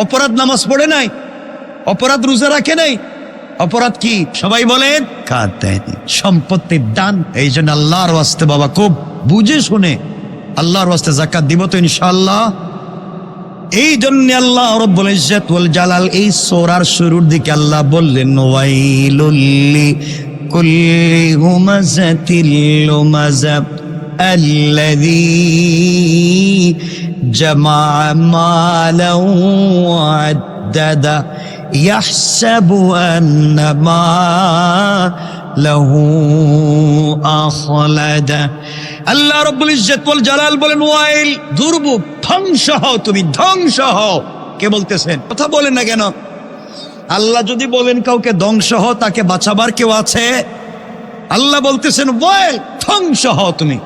অপরাধ নামাজ পড়ে নাই? অপরাধ রোজা রাখে নাই? অপরাধ কি? সবাই বলেন সম্পত্তির দান। এই জন্য আল্লাহর ওয়াস্তে বাবা খুব বুঝে শুনে আল্লাহর ওয়াস্তে যাকাত দিব তো ইনশাআল্লাহ। এই জন্য আল্লাহ রাব্বুল ইজ্জাত ওয়াল জালাল এই সূরার শুরুর দিকে আল্লাহ বললেন ওয়াইলুল লিকুল্লি হুমাযাতিল লুমাযা الذي جمع مالا وعدده يحسب أن ماله أخلده। আল্লাহ রাব্বুল ইজ্জত ওয়াল জালাল বলেন ওয়াইল, দুর্ভোগ, ধ্বংস হও তুমি, ধ্বংস হও। কে বলতেছেন? কথা বলেন না কেন? আল্লাহ যদি বলেন কাউকে ধ্বংস হও, তাকে বাঁচাবার কেউ আছে? আল্লাহ বলতেছেন ওয়াইল, ধ্বংস হও তুমি,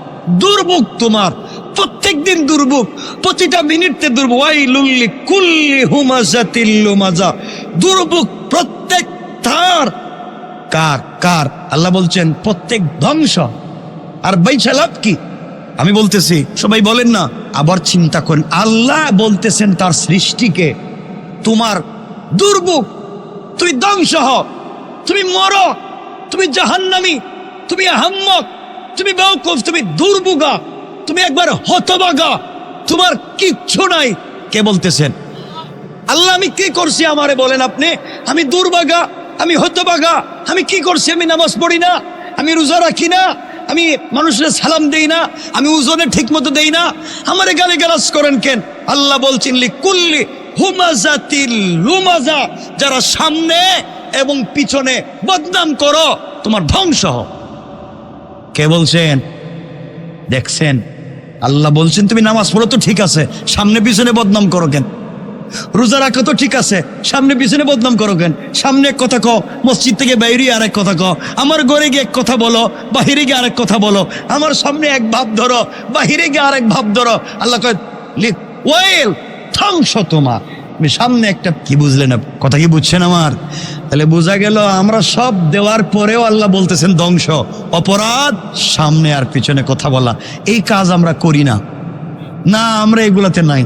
দুর্ভোগ তোমার, প্রত্যেক দিন দুর্ভোগ, প্রতিটা মিনিটে দুর্ভোগ। ওয়াইলুল লিকুল্লি হুমাযাতিল লুমাযা, দুর্ভোগ প্রত্যেক তার। কার কার? আল্লাহ বলছেন প্রত্যেক ধ্বংস। আর বাইচা লাভ কি? আমি বলতেছি, সবাই বলেন না। আবার চিন্তা করেন, আল্লাহ বলতেছেন তার সৃষ্টিকে তোমার দুর্ভোগ, তুমি ধ্বংস হও, তুমি মরো, তুমি জাহান্নামী, তুমি আহাম্মক, তুমি বেওকুফ, তুমি দুর্ভোগা, তুমি একবার হতভাগা, তোমার কিচ্ছু নাই। কে বলতেছেন? আল্লাহ। আমি কি করছি আমারে বলেন আপনি? আমি দুর্ভাগা, আমি হতভাগা, আমি কি করছি? আমি নামাজ পড়ি না, আমি রোজা রাখি না, আমি মানুষের সালাম দেই না, আমি ওজনে ঠিক মতো দেই না, আমারে গালিগালাজ করেন কেন? আল্লাহ বলছেন লিকুল্লি হুমাযাতিল লুমাযা, যারা সামনে এবং পিছনে বদনাম করো, তোমার ধ্বংস হোক। কে বলছেন? দেখছেন, আল্লাহ বলছেন তুমি নামাজ পড়ো তো ঠিক আছে, সামনে পিছনে বদনাম করো কেন? রোজা রাখো তো ঠিক আছে, সামনে পিছনে বদনাম করো কেন? সামনে এক কথা কও, মসজিদ থেকে বাইরে আরেক কথা কও, আমার ঘরে গিয়ে এক কথা বলো, বাহিরে গিয়ে আরেক কথা বলো, আমার সামনে এক ভাব ধরো, বাহিরে গিয়ে আরেক ভাব ধরো। আল্লাহ কয় ওয়েল, ধ্বংস তোমার। সামনে একটা, কি বুঝলেন? কথা কি বুঝছেন আমার? তাহলে বোঝা গেল আমরা সব দেওয়ার পরেও আল্লাহ বলতেছেন ধ্বংস। অপরাধ, সামনে আর পিছনে কথা বলা, এই কাজ আমরা করি না। না, আমরা এগুলাতে নাই।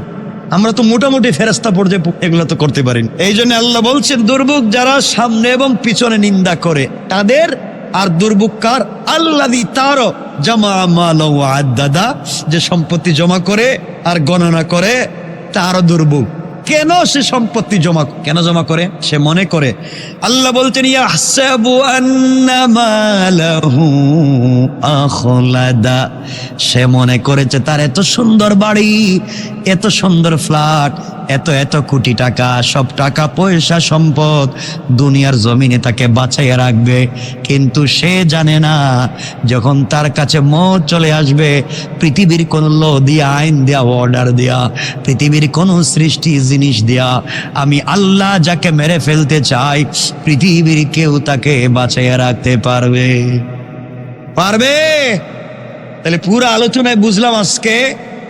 আমরা তো মোটামুটি ফেরেশতা পর্যায়ে এগুলো তো করতে পারি। এই জন্য আল্লাহ বলছেন দুর্ভোগ যারা সামনে এবং পিছনে নিন্দা করে তাদের। আর দুর্ভোগ কার? আল্লাযী তারও জামা মালা ওয়া আদ্দাদা, যে সম্পত্তি জমা করে আর গণনা করে, তারও দুর্ভোগ। কেন সে সম্পত্তি কেন জমা করে? সে মনে করে, আল্লাহ বলছেন ইয়াহসাবু আন্না মালাহু আখলাদা, সে মনে করেছে তার এত সুন্দর বাড়ি, এত সুন্দর ফ্ল্যাট, এত এত কোটি টাকা, সব টাকা পয়সা সম্পদ দুনিয়ার জমিনে তাকে বাঁচাইয়া রাখবে। কিন্তু সে জানে না যখন তার কাছে মওত চলে আসবে, পৃথিবীর কোন ল দিয়া, আইন দেয়া, অর্ডার দেয়া, পৃথিবীর কোন সৃষ্টি জিনিস দেয়া, আমি আল্লাহ যাকে মেরে ফেলতে চাই, পৃথিবীর কেউ তাকে বাঁচাইয়া রাখতে পারবে? তাহলে পুরো আলোচনায় বুঝলাম আজকে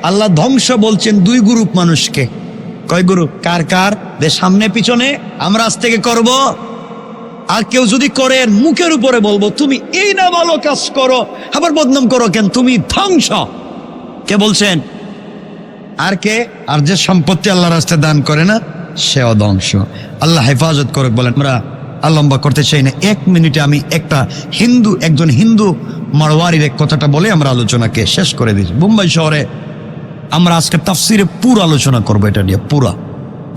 আল্লাহ ধ্বংস বলছেন দুই গ্রুপ মানুষকে। কয় গ্রুপ? কার কার? যে সামনে পিছনে আমরা আজ থেকে করব। আর কেউ যদি করেন, মুখের উপরে বলবো তুমি এই না ভালো কাজ করো, আবার বদনাম করো কেন, তুমি ধ্বংস। কে বলছেন? আর কে? আর যে সম্পত্তি আল্লাহর রাস্তায় দান করে না, সেও ধ্বংস। আল্লাহ হেফাজত করে। বলেন আমরা আর লম্বা করতে চাই না, 1 মিনিটে আমি একজন হিন্দু মারওয়ারির এক কথাটা বলে আমরা আলোচনাকে শেষ করে দিচ্ছি। মুম্বাই শহরে আমরা আজকে তাফসিরে পুরো আলোচনা করবো, এটা নিয়ে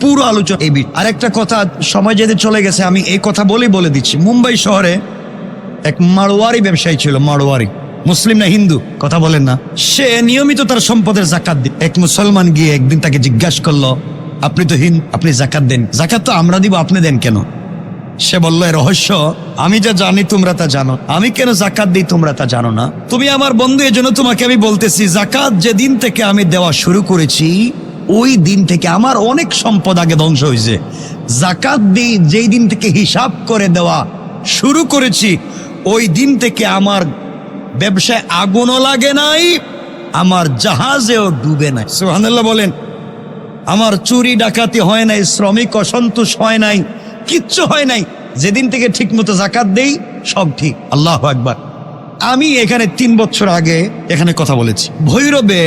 পুরো আলোচনা। এই আরেকটা কথা, সময় যেতে চলে গেছে, আমি এই কথা বলে দিচ্ছি। মুম্বাই শহরে এক মারওয়ারি ব্যবসায়ী ছিল, মারওয়ারি, মুসলিম না হিন্দু কথা বলেন না, সে নিয়মিত তার সম্পদের জাকাত দিত। এক মুসলমান গিয়ে একদিন তাকে জিজ্ঞাসা করলো, আপনি তো হিন্দু, আপনি জাকাত দেন, জাকাত তো আমরা দিব, আপনি দেন কেন? সে বলল, এ রহস্য, আমি যা জানি তোমরা তা জানো, আমি কেন জাকাত দিই তোমরা তা জানো না। তুমি আমার বন্ধু, এজন্য তোমাকে আমি বলতেছি, জাকাত যেদিন থেকে আমি দেওয়া শুরু করেছি ওই দিন থেকে আমার অনেক সম্পদ আগে ধ্বংস হয়েছে। জাকাত দিই যেই দিন থেকে হিসাব করে দেওয়া শুরু করেছি ওই দিন থেকে আমার ব্যবসায় আগুনও লাগে নাই, আমার জাহাজেও ডুবে নাই। সুবহানাল্লাহ বলেন। আমার চুরি ডাকাতি হয় নাই, শ্রমিক অসন্তোষ হয় নাই, কিচ্ছু হয় নাই। যেদিন থেকে ঠিক মতো জাকাত দেই সব ঠিক। আল্লাহু আকবার। আমি এখানে 3 বছর আগে এখানে কথা বলেছি, ভৈরবে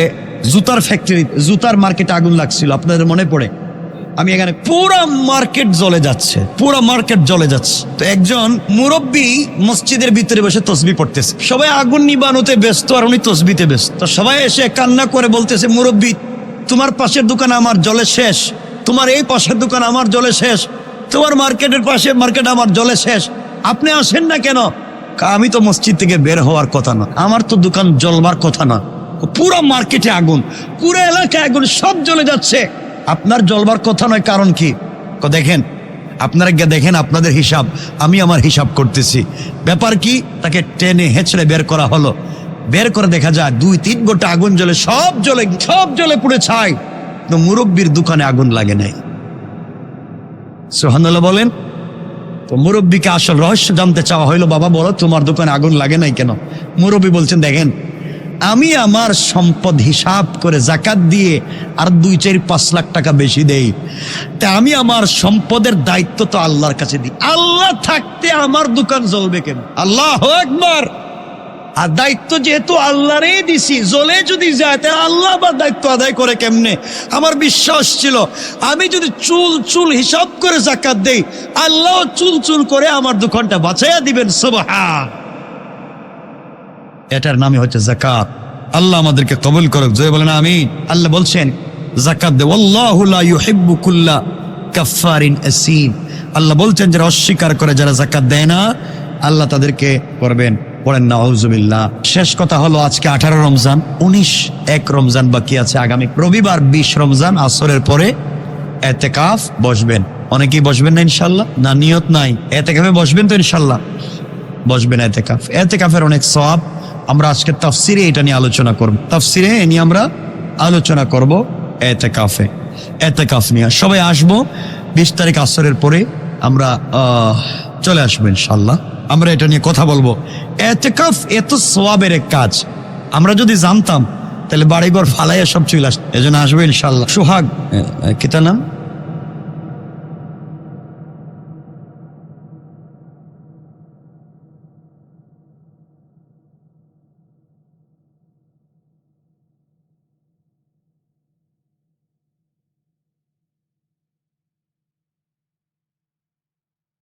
জুতার ফ্যাক্টরি, জুতার মার্কেটে আগুন লাগছিল, আপনাদের মনে পড়ে? আমি এখানে পুরা মার্কেট জ্বলে যাচ্ছে। তো একজন মুরব্বী মসজিদের ভিতরে বসে তসবিহ পড়তেছে, সবাই আগুন নিবানোতে ব্যস্ত আর উনি তসবিতে ব্যস্ত। তো সবাই এসে কান্না করে বলতেছে, মুরব্বী তোমার পাশের দোকান আমার জলে শেষ, তোমার এই পাশের দোকান আমার জলে শেষ, তোমার মার্কেটের পাশে মার্কেট আমার জলে শেষ, আপনি আসেন না কেন? আমি তো মসজিদ থেকে বের হওয়ার কথা না, আমার তো দোকান জ্বলবার কথা না, পুরো মার্কেটে আগুন, পুরো এলাকায় আগুন, সব জ্বলে যাচ্ছে, আপনার জ্বলবার কথা নয়, কারণ কি? দেখেন, আপনারা গিয়ে দেখেন আপনাদের হিসাব, আমি আমার হিসাব করতেছি। ব্যাপার কি? তাকে টেনে হেঁচড়ে বের করা হলো, বের করে দেখা যায় 2-3 গোটা আগুন জ্বলে, সব জ্বলে পুড়ে ছাই, তো মুরব্বীর দোকানে আগুন লাগে নাই। সুবহানাল্লাহ বলেন। তো মুরব্বীকে আসল রহস্য জানতে চাওয়া হইলো, বাবা বলো তোমার দোকানে আগুন লাগে নাই কেন? মুরব্বী বলছেন, দেখেন আমি আমার সম্পদ হিসাব করে জাকাত দিয়ে আর 2-4-5 লাখ টাকা বেশি দেই, তা আমি আমার সম্পদের দায়িত্ব তো আল্লাহর কাছে দিই, আল্লাহ থাকতে আমার দোকান জ্বলবে কেন? আল্লাহু আকবার। আর দায়িত্ব যেহেতু আল্লাহরই দিছি, জ্বলে যদি যায় তাহলে আল্লাহ আবার দায়িত্ব আদায় করে কেমনে? আমার বিশ্বাস ছিল আমি যদি চুল হিসাব করে জাকাত দেই, আল্লাহ চুল করে আমার দোকানটা বাঁচাইয়া দিবেন। সুবহান। এটার নামই হচ্ছে জাকাত। আল্লাহ আমাদেরকে কবুল করুক, জয় বলেন আমিন। আল্লাহ বলছেন জাকাত দে, ওয়াল্লাহু লা ইউহিব্বু কুল্লা কাফফারিন আসীম। আল্লাহ বলছেন যারা অস্বীকার করে, যারা জাকাত দেয় না, আল্লাহ তাদেরকে করবেন। পড়েন নাউজুবিল্লাহ। শেষ কথা হলো, আজকে 18 রমজান, 19 রমজান বাকি আছে, আগামী রবিবার 20 রমজান আসরের পরে এতেকাফ বসবেন। অনেকেই বসবেন না ইনশাল্লাহ? না, নিয়ত নাই। এতেকাফে বসবেন তো ইনশাল্লাহ? বসবেন। এতেকাফের অনেক সওয়াব। আমরা আজকে তাফসিরে এটা নিয়ে আলোচনা করব, তাফসিরে এ নিয়ে আমরা আলোচনা করব। এতেকাফ নিয়ে সবাই আসবো 20 তারিখ আসরের পরে আমরা চলে আসবো ইনশাল্লাহ। আমরা এটা নিয়ে কথা বলবো। এতেকাফ এত সওয়াবের এক কাজ, আমরা যদি জানতাম তাহলে বাড়িঘর ফালাইয়া সব চলে আসতো। এজন্য আসবো ইনশাল্লাহ। সোহাগ, কি তার নাম?